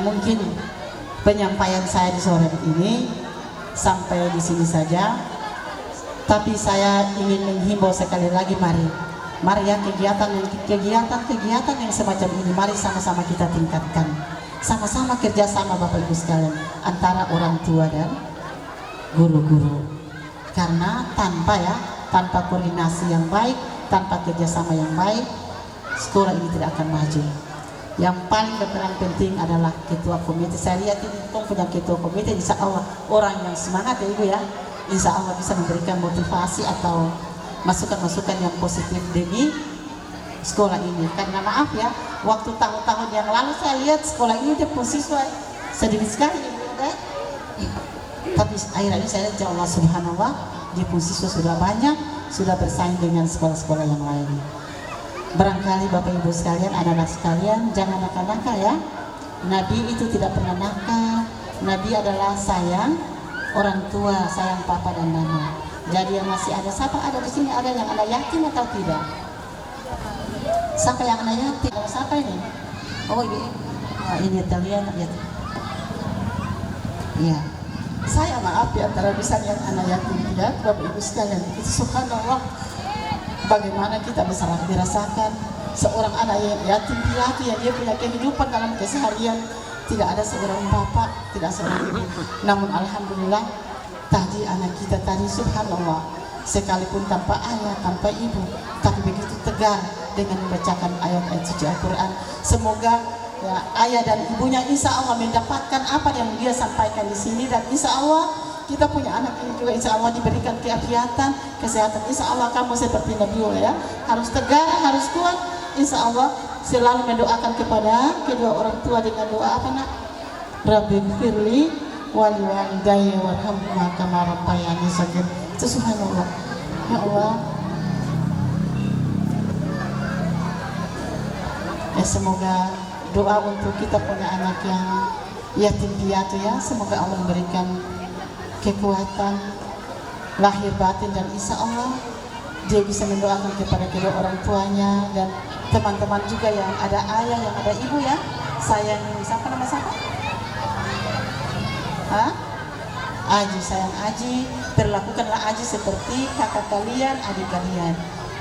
mungkin penyampaian saya di sore ini sampai di sini saja. Tapi saya ingin menghimbau sekali lagi, mari ya kegiatan yang semacam ini, mari sama-sama kita tingkatkan, sama-sama kerjasama Bapak Ibu sekalian antara orang tua dan guru-guru. Karena tanpa koordinasi yang baik, tanpa kerjasama yang baik, sekolah ini tidak akan maju. Yang paling berperan penting adalah ketua komite. Saya lihat ini punya ketua komite, insya Allah orang yang semangat ya Ibu ya, insya Allah bisa memberikan motivasi atau masukan-masukan yang positif demi sekolah ini. Karena maaf ya, waktu tahun-tahun yang lalu saya lihat sekolah ini udah siswa sedikit sekali Ibu ya. Tapi akhirnya saya lihat Allah Subhanahu wa di siswa sudah banyak, sudah bersaing dengan sekolah-sekolah yang lain. Barangkali Bapak Ibu sekalian, anak-anak sekalian, jangan nakal-nakal ya. Nabi itu tidak pernah nakal. Nabi adalah sayang orang tua, sayang papa dan mama. Jadi yang masih ada, siapa ada di sini, ada yang anak yatim atau tidak? Siapa yang anak yatim? Ada siapa ini? Oh ini, ini kalian ya. Iya. Saya maaf ya, antara bisa lihat anak yatim ya, Bapak Ibu sekalian. Itu subhanallah, bagaimana kita bisa dirasakan seorang anak yang yatim piatu yang dia punya kehidupan dalam keseharian, tidak ada seorang bapak, tidak seorang ibu. Namun alhamdulillah tadi anak kita tadi subhanallah, sekalipun tanpa ayah, tanpa ibu, tapi begitu tegar dengan membacakan ayat-ayat suci Al-Quran. Semoga ya, ayah dan ibunya insya Allah mendapatkan apa yang dia sampaikan di sini, dan insya Allah kita punya anak ini juga insya Allah diberikan keafiatan, kesehatan. Insya Allah kamu seperti Nabi ya, harus tegar, harus kuat. Insya Allah selalu mendoakan kepada kedua orang tua dengan doa apa nak? Rabbi firli wali walidayya warhamhuma kama rabbayani shaghira. Subhanallah. Ya Allah. Ya, semoga doa untuk kita punya anak yang yatim piatu ya, semoga Allah memberikan kekuatan lahir batin, dan insya Allah dia bisa mendoakan kepada kedua orang tuanya dan teman-teman juga yang ada ayah, yang ada ibu ya. Sayang siapa nama siapa? Hah? Aji, sayang Aji, perlakukanlah Aji seperti kakak kalian, adik kalian.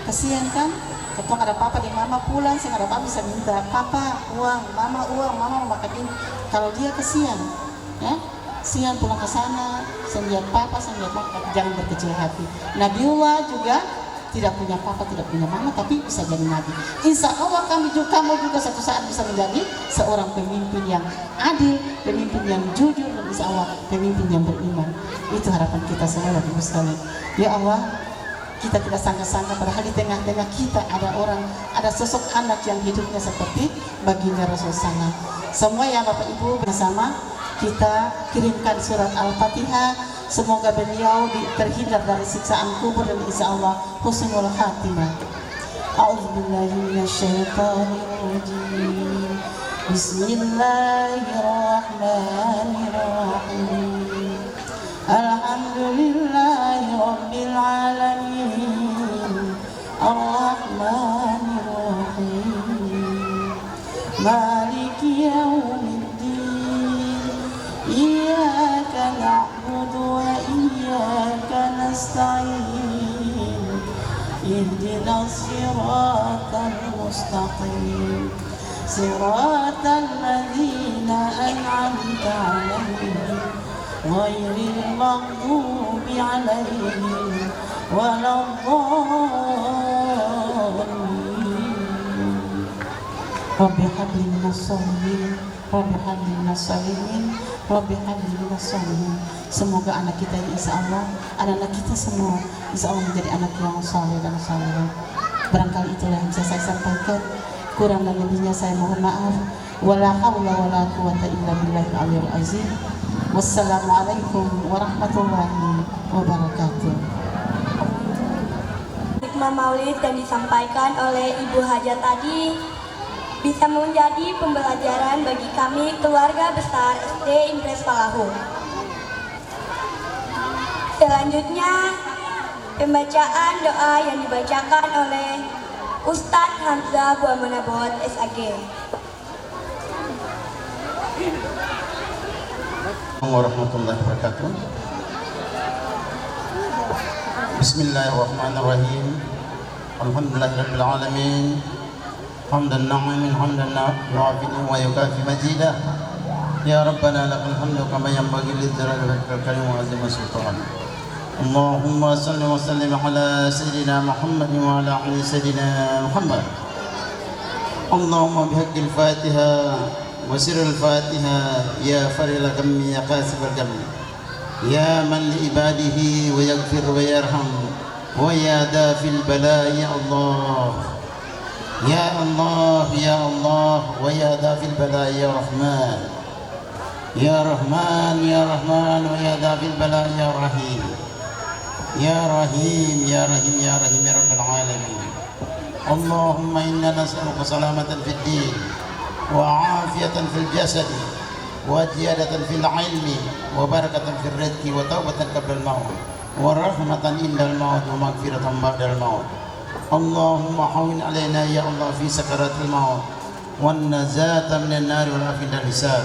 Kasihan kan? Ketong ada papa di mama pulang, sih ada papa bisa minta papa uang, mama makan ini. Kalau dia kasihan, ya, kasihan pulang ke sana, sendirian papa, sendirian mama, jangan berkecil hati. Nabiullah juga tidak punya papa, tidak punya mama, tapi bisa jadi nabi. Insya Allah kamu juga satu saat bisa menjadi seorang pemimpin yang adil, pemimpin yang jujur, dan insya Allah pemimpin yang beriman. Itu harapan kita semua Bapak Ibu sekalian. Ya Allah, kita tidak sangka-sangka padahal di tengah-tengah kita ada sosok anak yang hidupnya seperti baginda Rasulullah. Semua ya Bapak Ibu bersama kita kirimkan surat Al-Fatihah. Semoga beliau terhindar dari siksaan kubur dan insya Allah husnul khatimah. A'udzubillahi minasyaitonirrajim. Bismillahirrahmanirrahim. Alhamdulillahi rabbil alamin. Ar-Rahmanir-Rahim. Maliki yaumiddin. Iyyaka na'budu wa iyyaka nasta'in. Ihdinas siratal mustaqim. Siratal ladzina an'amta 'alaihim ghairil maghdubi 'alaihim waladdallin. Rabbi habli minas sholihin, Rabbi habli minas sholihin, Rabbi habli minas sholihin. Semoga anak kita ini insya Allah, anak-anak kita semua insya Allah menjadi anak yang saleh dan saleh. Barangkali itulah yang bisa saya sampaikan. Kurang dan lebihnya saya mohon maaf. Wala haula wala quwata illa billahil aliyil azim. Wassalamualaikum warahmatullahi wabarakatuh. hikmah maulid yang disampaikan oleh Ibu Haja tadi bisa menjadi pembelajaran bagi kami keluarga besar SD Impres Falahu. Selanjutnya, pembacaan doa yang dibacakan oleh Ustadz Hamzah Buamanabot SAG. Warahmatullahi wabarakatuh. Bismillahirrahmanirrahim. Alhamdulillahirabbil alamin. Hamdan na'imin hamdan yu'afini wa yukafi majidah. Ya Rabbana lakal hamdu kama yanbaghi lidzalali wajhikal karim wa azimi sultan. Allahumma salli wa sallim ala sayyidina Muhammad wa ala ali sayyidina Muhammad. Allahumma bihaqqil Fatiha وسر الفاتحة يا فرل الغم يا قاسب الغم يا من لعباده ويغفر ويرحم ويا دافع البلاء يا الله يا الله يا الله ويا دافع البلاء يا رحمن يا رحمن يا رحمن ويا دافع البلاء يا رحيم يا رحيم يا رحيم يا رحيم يا رب العالمين. اللهم إنا نسألك سلامة في الدين وعافية في الجسد وزيادة في العلم وبركة في الرزق وتوبة قبل الموت ورحمة عند الموت ومغفرة بعد الموت. اللهم هون علينا يا الله في سكرات الموت والنجاة من النار والعافية عند الحساب.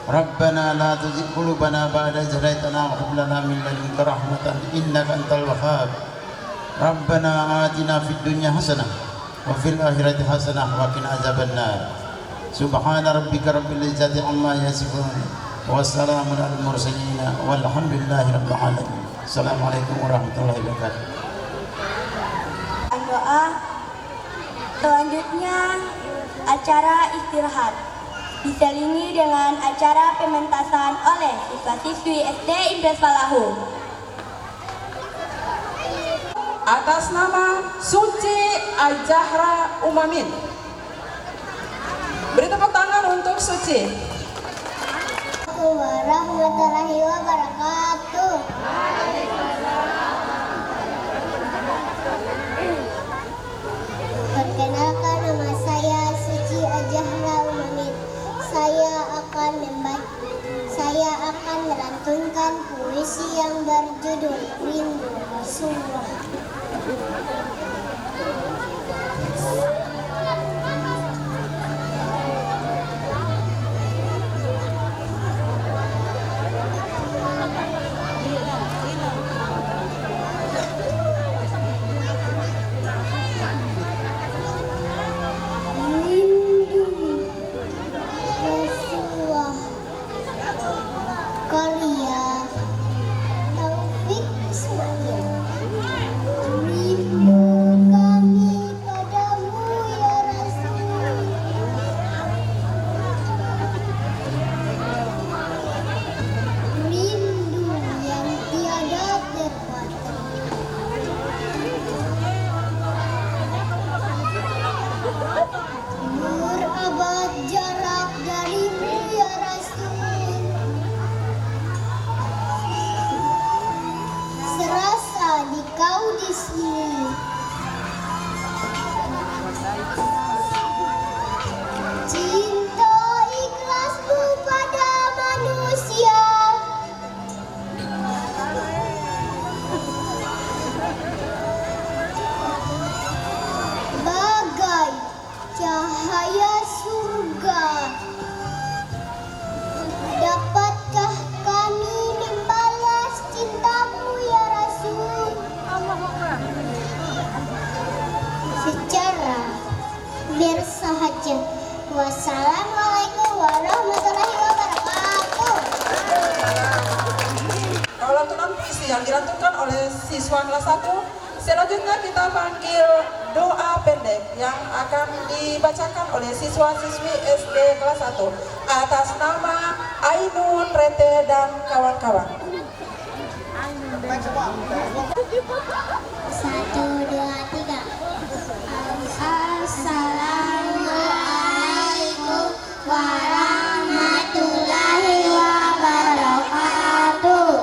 ربنا لا تزغ قلوبنا بعد إذ هديتنا وهب لنا من لدنك رحمة إنك أنت الوهاب. ربنا آتنا في الدنيا حسنة وفي الآخرة حسنة وقنا عذاب النار. سبحان ربك رب العزة عما يصفون والسلام على المرسلين والحمد لله رب العالمين. Assalamualaikum warahmatullahi wabarakatuh. Doa. Selanjutnya acara istirahat diselingi dengan acara pementasan oleh siswa-siswi SD Impres Falahu. Atas nama Suci Al-Zahra Umamin. Beri tepuk tangan untuk Suci. Warahmatullahi wabarakatuh. Perkenalkan, nama saya Suci Al-Zahra Umamin. Saya akan melantunkan puisi yang berjudul Rindu Rasulullah. Karya Taufik Ismail. Rindu kami padamu ya Rasul. Rindu yang tiada terbatas. Berabad jarak darimu ya Rasul. Serasa di kau di sini. Cinta ikhlasku pada manusia. Bagai cahaya surga. Dapatkah kami membalas cintamu ya Rasul? Secara bersahaja. Wassalamualaikum warahmatullahi wabarakatuh. Lantunan puisi yang dilantunkan oleh siswa kelas 1. Selanjutnya kita panggil doa pendek yang akan dibacakan oleh siswa-siswi SD kelas 1 atas nama Ainun, Rete, dan kawan-kawan. 1, 2, 3. Assalamualaikum warahmatullahi wabarakatuh.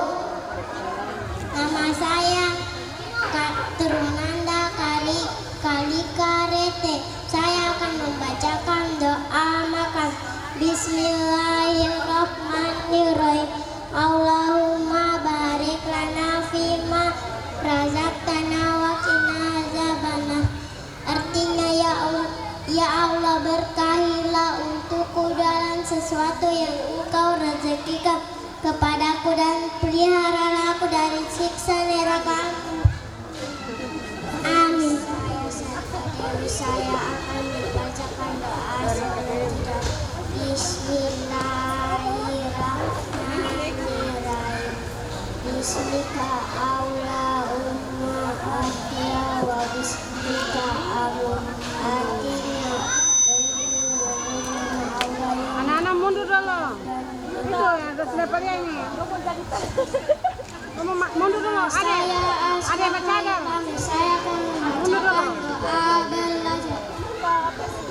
Nama saya Kak Turunanda sesuatu yang engkau rezekikan kepadaku dan peliharalah aku dari siksa neraka. Amin. Saya akan membacakan doa sebelum tidur. Bismillahirrahmanirrahim. Bismika Allahumma ahya wa bismika amun atina. Anak-anak mundur dulu. Itu ada seleparnya ini. Mundur dulu. Ada yang baca ada. Saya akan membacakan doa belajar.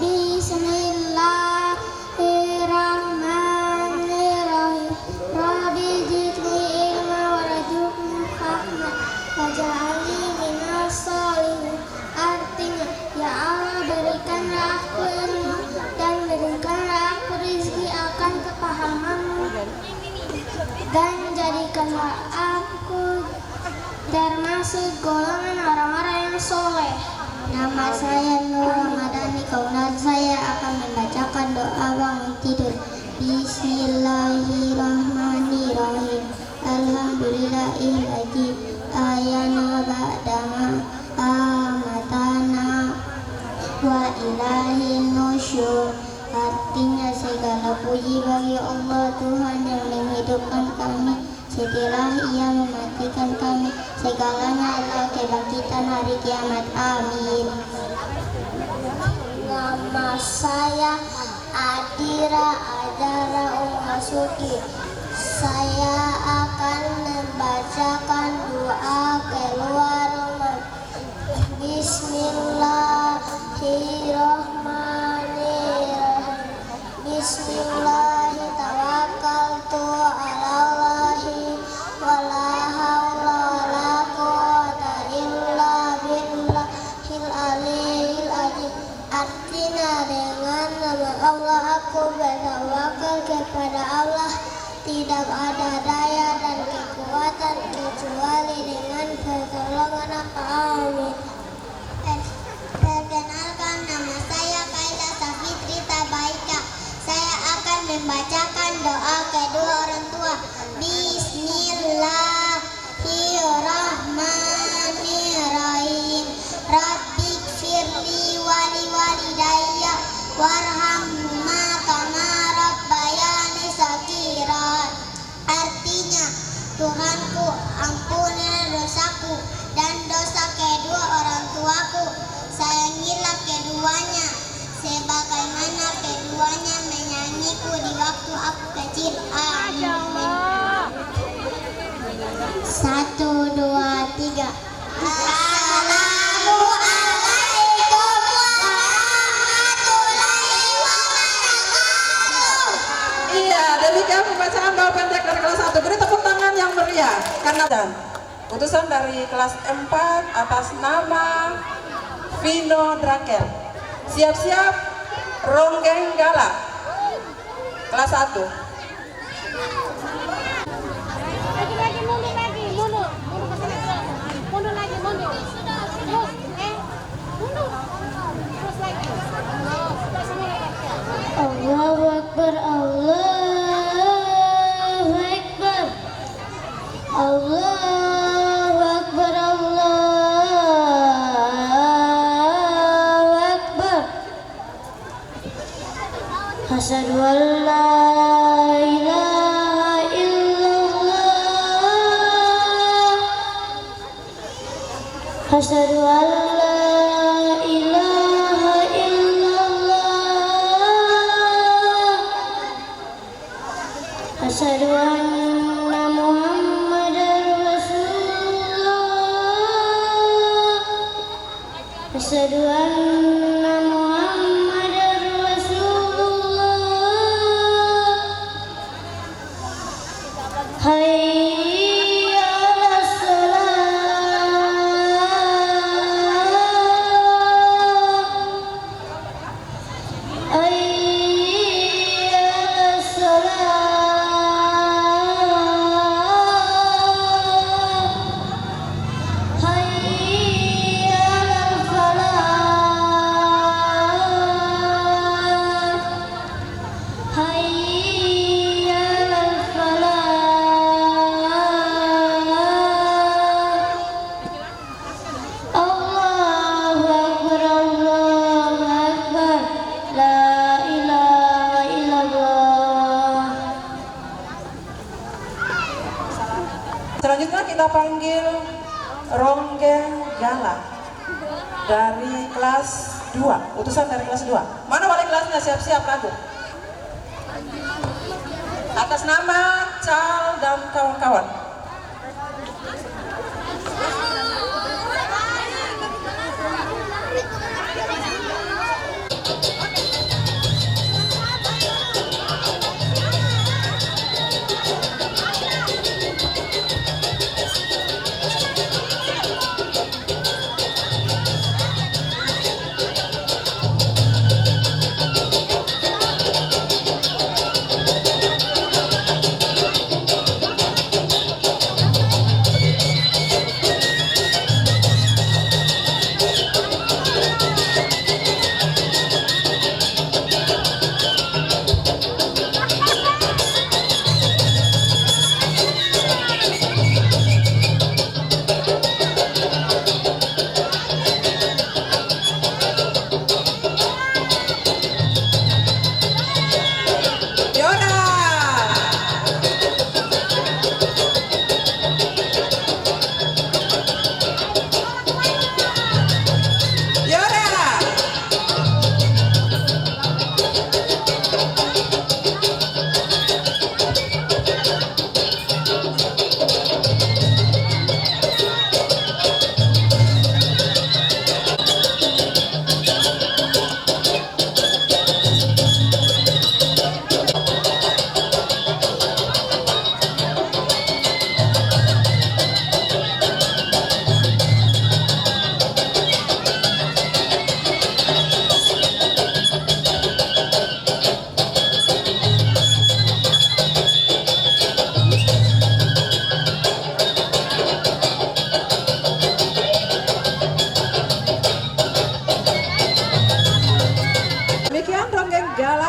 Bismillahirrahmanirrahim. Rabbi zidni ilma warzuqni fahma waj'alni minas sholihin. Artinya, ya Allah, berikanlah aku ilmu dan berikanlah aku rezeki akan kepahamanmu, dan jadikanlah aku termasuk golongan orang-orang yang soleh. Nama saya Nur Ramadhani Kaunar. Saya akan membacakan doa bangun tidur. Bismillahirrahmanirrahim. Alhamdulillahilladzi ahyana ba'dama amatana wa ilaihin nusyur. Artinya, segala puji bagi Allah Tuhan yang menghidupkan kami setelah Ia mematikan kami. Segalanya adalah kebangkitan hari kiamat. Amin. Nama saya Adira Adara Umasuki. Saya akan membacakan doa keluar rumah. Bismillahirrahmanirrahim. Bismillahirrahmanirrahim. Alallahi wala haula wala quwwata illa billahil aliyil azim. Artinya, dengan nama Allah aku bertawakal kepada Allah. Tidak ada daya dan kekuatan kecuali dengan pertolongan Allah. Amin. Perkenalkan, nama saya Kaila Safitri Tabaika. Saya akan membacakan doa kedua orang tua. Bismillahirrahmanirrahim. Rabbighfirli wa liwalidayya warhamhuma kama rabbayani shaghira. Artinya, Tuhanku, ampunilah dosaku dan dosa kedua orang tuaku. Sayangilah keduanya sebagaimana keduanya menyayangiku di waktu aku kecil. Amin. 1, 2, 3. Assalamualaikum warahmatullahi wabarakatuh. Iya, demikian pembacaan doa pendek dari kelas 1. Beri tepuk tangan yang meriah. Karena dan utusan dari kelas 4 atas nama Vino Draker. Siap-siap Ronggeng Galak. Kelas 1. Allahu Akbar, Allahu Akbar, Allahu Akbar, Allahu Akbar. Asyhadu an la ilaha illallah. Asyhadu an la ilaha illallah. Asyhadu anna Muhammadar Rasulullah. Asyhadu anna Muhammadar Rasulullah. Hayya 'alas shalah. Hayya 'alas shalah. Hayya 'alal falah. kita panggil Ronggeng Gala dari kelas 2, utusan dari kelas 2. Mana wali kelasnya? Siap-siap lagu. Atas nama Cal dan kawan-kawan.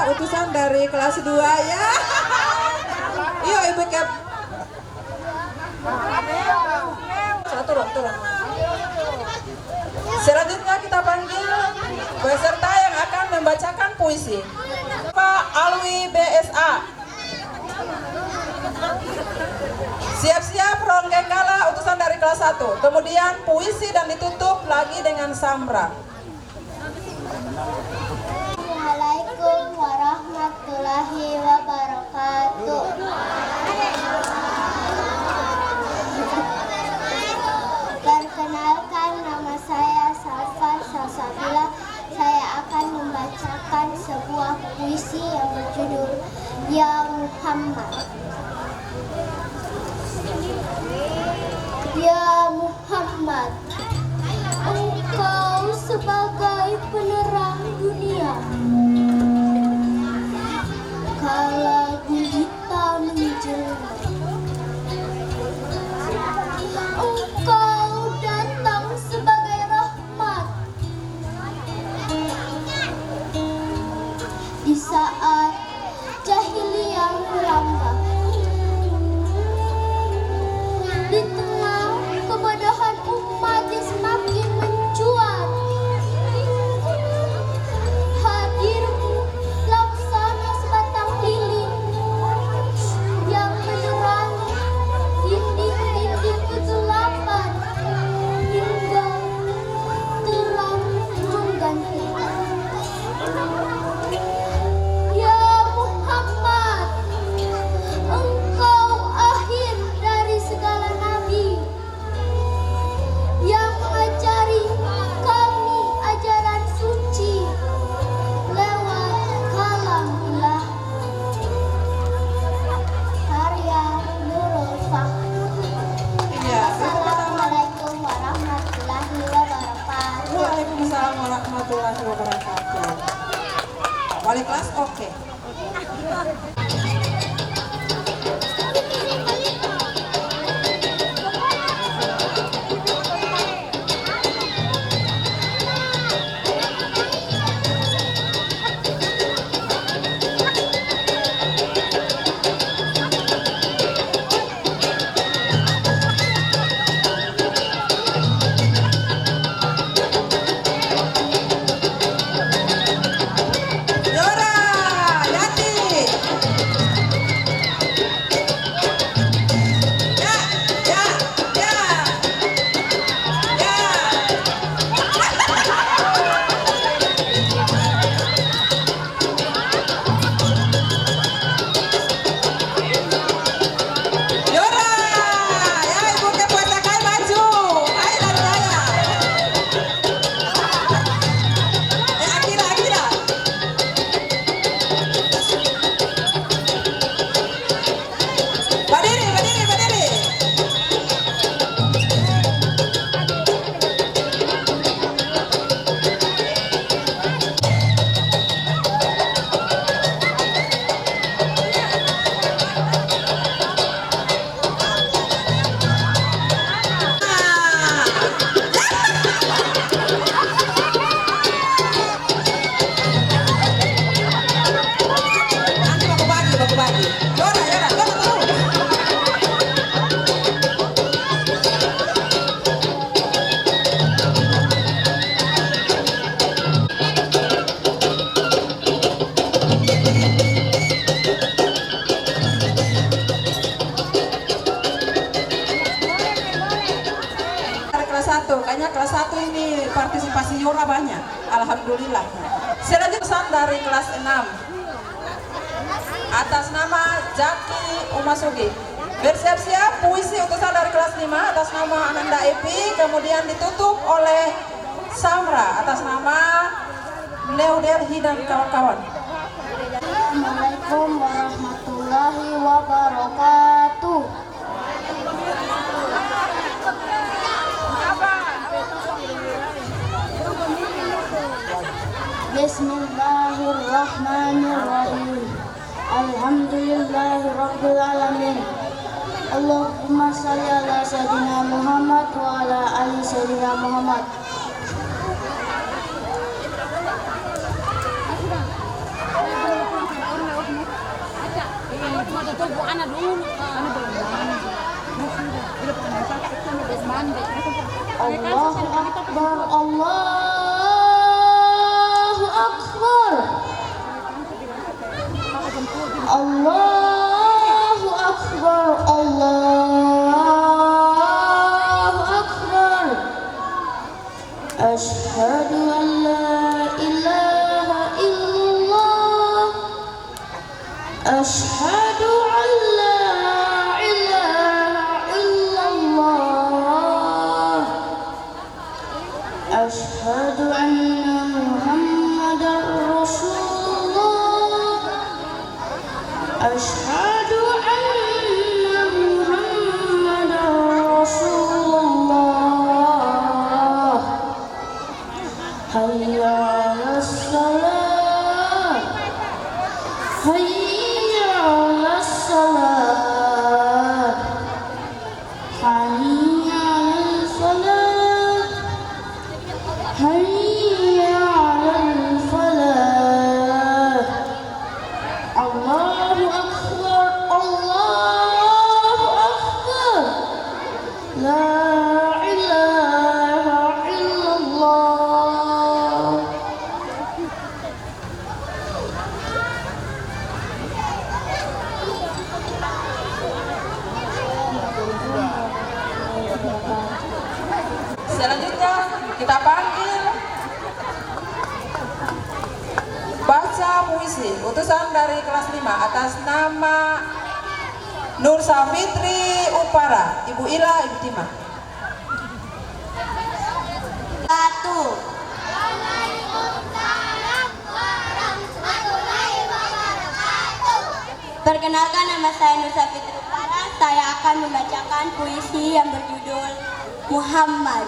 Utusan dari kelas 2 ya. Iya Ibu Kep. Turun. Selanjutnya kita panggil peserta yang akan membacakan puisi. Pak Alwi BSA. Siap-siap Ronggeng Gala utusan dari kelas 1. Kemudian puisi dan ditutup lagi dengan samra. Assalamualaikum warahmatullahi wabarakatuh. Perkenalkan, nama saya Safa Salsabila. Saya akan membacakan sebuah puisi yang berjudul Ya Muhammad. Ya Muhammad, Engkau sebagai penerang dunia. Kala gulita menjelma, Engkau datang sebagai rahmat. Di saat jahiliyah merambah, di tengah kebodohan umat yang semakin mencuat, hadirmu laksana sebatang lilin yang menerangi dinding-dinding kegelapan hingga terang menggantikan. Ya Muhammad, Engkau akhir dari segala nabi yang mengajari kami ajaran suci lewat kalamullah. Karya Nurul Fahmi. Assalamualaikum warahmatullahi wabarakatuh. Waalaikumsalam warahmatullahi wabarakatuh. Wali kelas oke. Yora, Yati. semuanya. Alhamdulillah. Selanjutnya dari kelas 6 atas nama Jaki Umasugi. Bersiap-siap puisi utusan dari kelas 5 atas nama Ananda Epi, kemudian ditutup oleh Samra atas nama New Delhi dan kawan-kawan. Assalamualaikum warahmatullahi wabarakatuh. Bismillahirrahmanirrahim. Alhamdulillahirabbil alamin. Allahumma shalli ala sayyidina Muhammad wa ala ali sayyidina Muhammad. Allahu Akbar, Allahu Akbar, Allahu Akbar, Allahu Akbar. Asyhadu an la ilaha illallah, asyhadu an la ilaha illallah, asyhadu anna Muhammadar Rasulullah, asyhadu anna Muhammadar Rasulullah. Hayya 'alas salat, hayya 'alas salat, hayya 'alal salat, hayya 'alal falah. Allahu Akbar, Allahu Akbar, la ilaha illallah. Selanjutnya kita panggil baca puisi utusan dari kelas 5 atas nama Nur Safitri Upara, Ibu Ila, Ibu Tima. Perkenalkan, nama saya Nur Safitri Upara. Saya akan membacakan puisi yang berjudul Muhammad.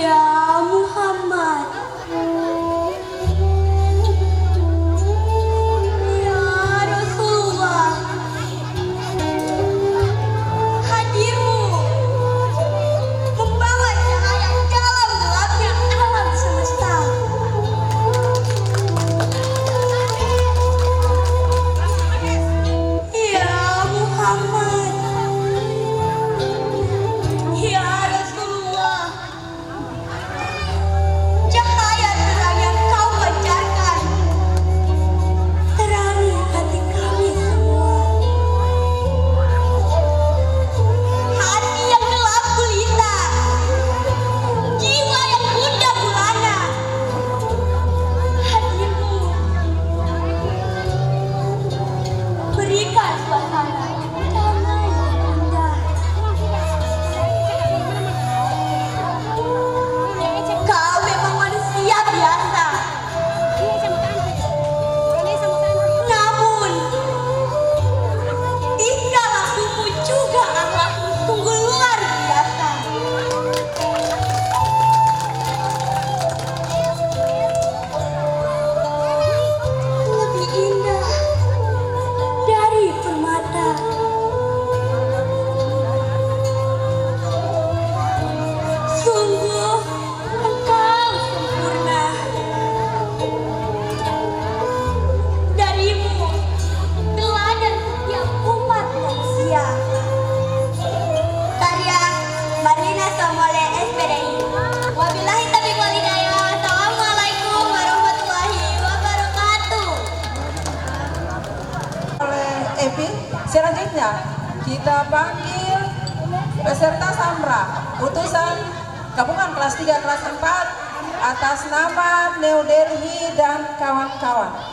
Ya Muhammad, Selanjutnya kita panggil peserta Samra, utusan gabungan kelas 3 kelas 4 atas nama New Delhi dan kawan-kawan.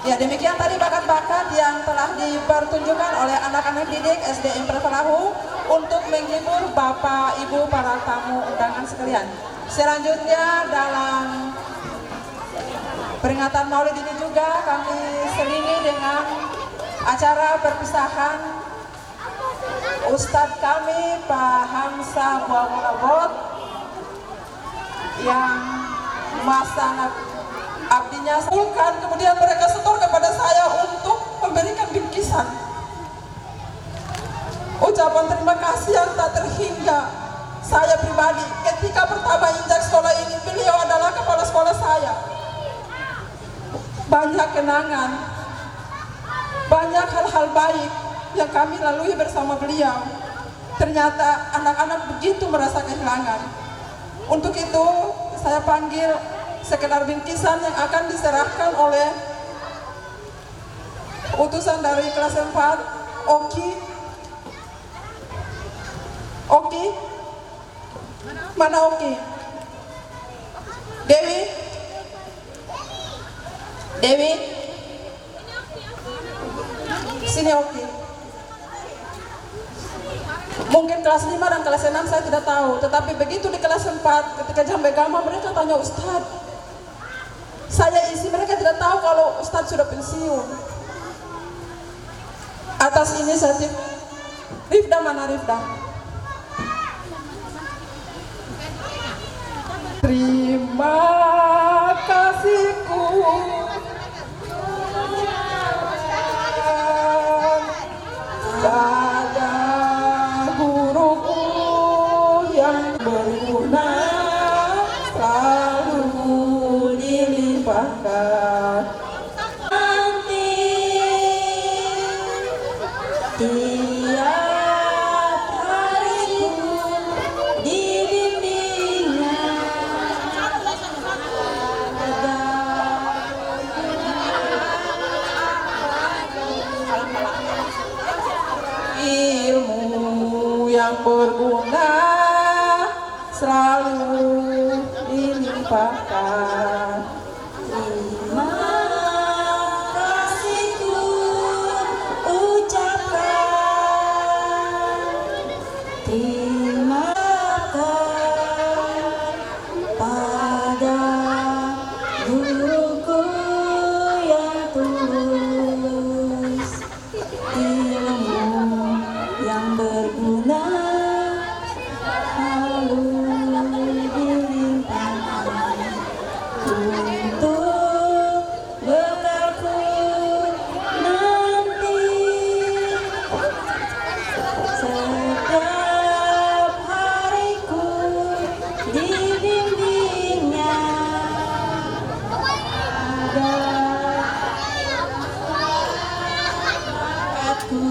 Ya, demikian tadi bakat-bakat yang telah dipertunjukkan oleh anak-anak didik SD Impre Felahu untuk menghibur Bapak Ibu para tamu undangan sekalian. Selanjutnya dalam peringatan Maulid ini juga kami selingi dengan acara perpisahan Ustadz kami Pak Hamsa Buawalabot yang sangat abdinya sulkan, kemudian mereka setor kepada saya untuk memberikan bingkisan. Ucapan terima kasih yang tak terhingga. Saya pribadi ketika pertama injak sekolah ini, beliau adalah kepala sekolah saya. Banyak kenangan, banyak hal-hal baik yang kami lalui bersama beliau. Ternyata anak-anak begitu merasa kehilangan. Untuk itu saya panggil sekedar bingkisan yang akan diserahkan oleh utusan dari kelas 4, Oki. Oki? Mana Oki? Dewi? Dewi? Sini Oki. Mungkin kelas 5 dan kelas 6 saya tidak tahu, tetapi begitu di kelas 4 ketika jam begama mereka tanya Ustadz. Saya isi, mereka tidak tahu kalau Ustadz sudah pensiun. Atas inisiatif Rifda, mana Rifda? Terima kasihku dilimpahkan. Nanti tiap hariku di bimbingnya ilmu yang berguna selalu dilimpahkan. Terima kasihku ucapkan, terima kasih pada guruku yang tulus, ilmu yang berguna selalu dilimpahkan untuk bekalku nanti. Setiap hariku dibimbingnya agar aku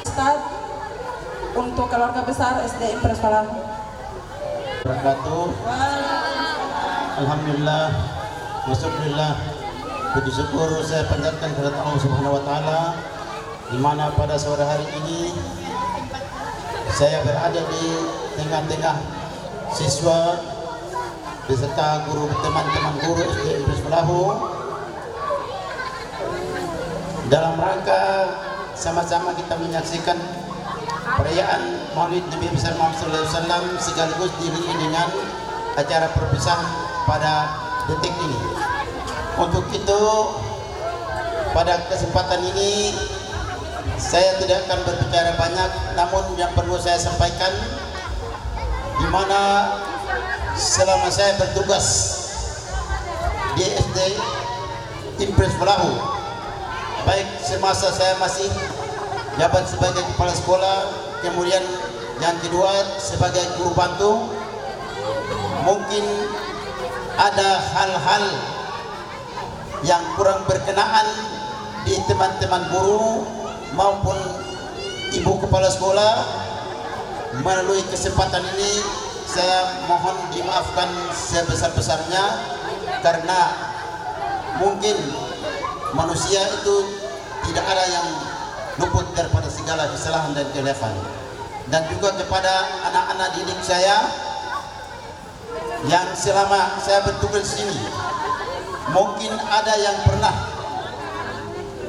Ustaz untuk keluarga besar SD Impres Falahu. Wabarakatuh. Alhamdulillah wasyukurillah, puji syukur saya panjatkan kepada Allah Subhanahu wa taala, di mana pada sore hari ini saya berada di tengah-tengah siswa beserta guru, teman-teman guru SD Impres Falahu dalam rangka sama-sama kita menyaksikan perayaan Maulid Nabi besar Muhammad SAW sekaligus diiringi dengan acara perpisahan pada detik ini. Untuk itu pada kesempatan ini saya tidak akan berbicara banyak, namun yang perlu saya sampaikan, di mana selama saya bertugas di SD Impres Falahu, baik semasa saya masih jabat sebagai kepala sekolah, kemudian yang kedua sebagai guru bantu, mungkin ada hal-hal yang kurang berkenaan di teman-teman guru maupun ibu kepala sekolah. Melalui kesempatan ini saya mohon dimaafkan sebesar-besarnya, karena mungkin manusia itu tidak ada yang luput daripada segala kesalahan dan kehilafan. Dan juga kepada anak-anak didik saya yang selama saya bertugas di sini, mungkin ada yang pernah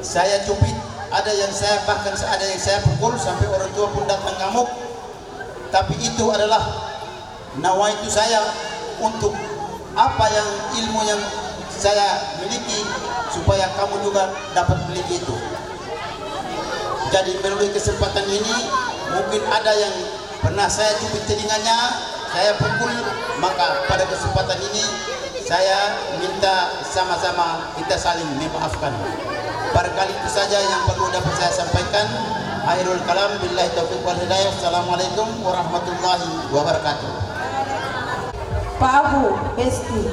saya cubit, ada yang saya bahkan ada yang saya pukul sampai orang tua pun datang ngamuk. Tapi itu adalah nawaitu saya untuk apa yang ilmu yang saya miliki, supaya kamu juga dapat miliki itu. Jadi melalui kesempatan ini, mungkin ada yang pernah saya cubit telinganya, saya pukul, maka pada kesempatan ini saya minta sama-sama kita saling memaafkan. Barangkali itu saja yang perlu dapat saya sampaikan. Akhirul kalam, billahi taufiq wal hidayah. Assalamualaikum warahmatullahi wabarakatuh. Pak Abu Besti.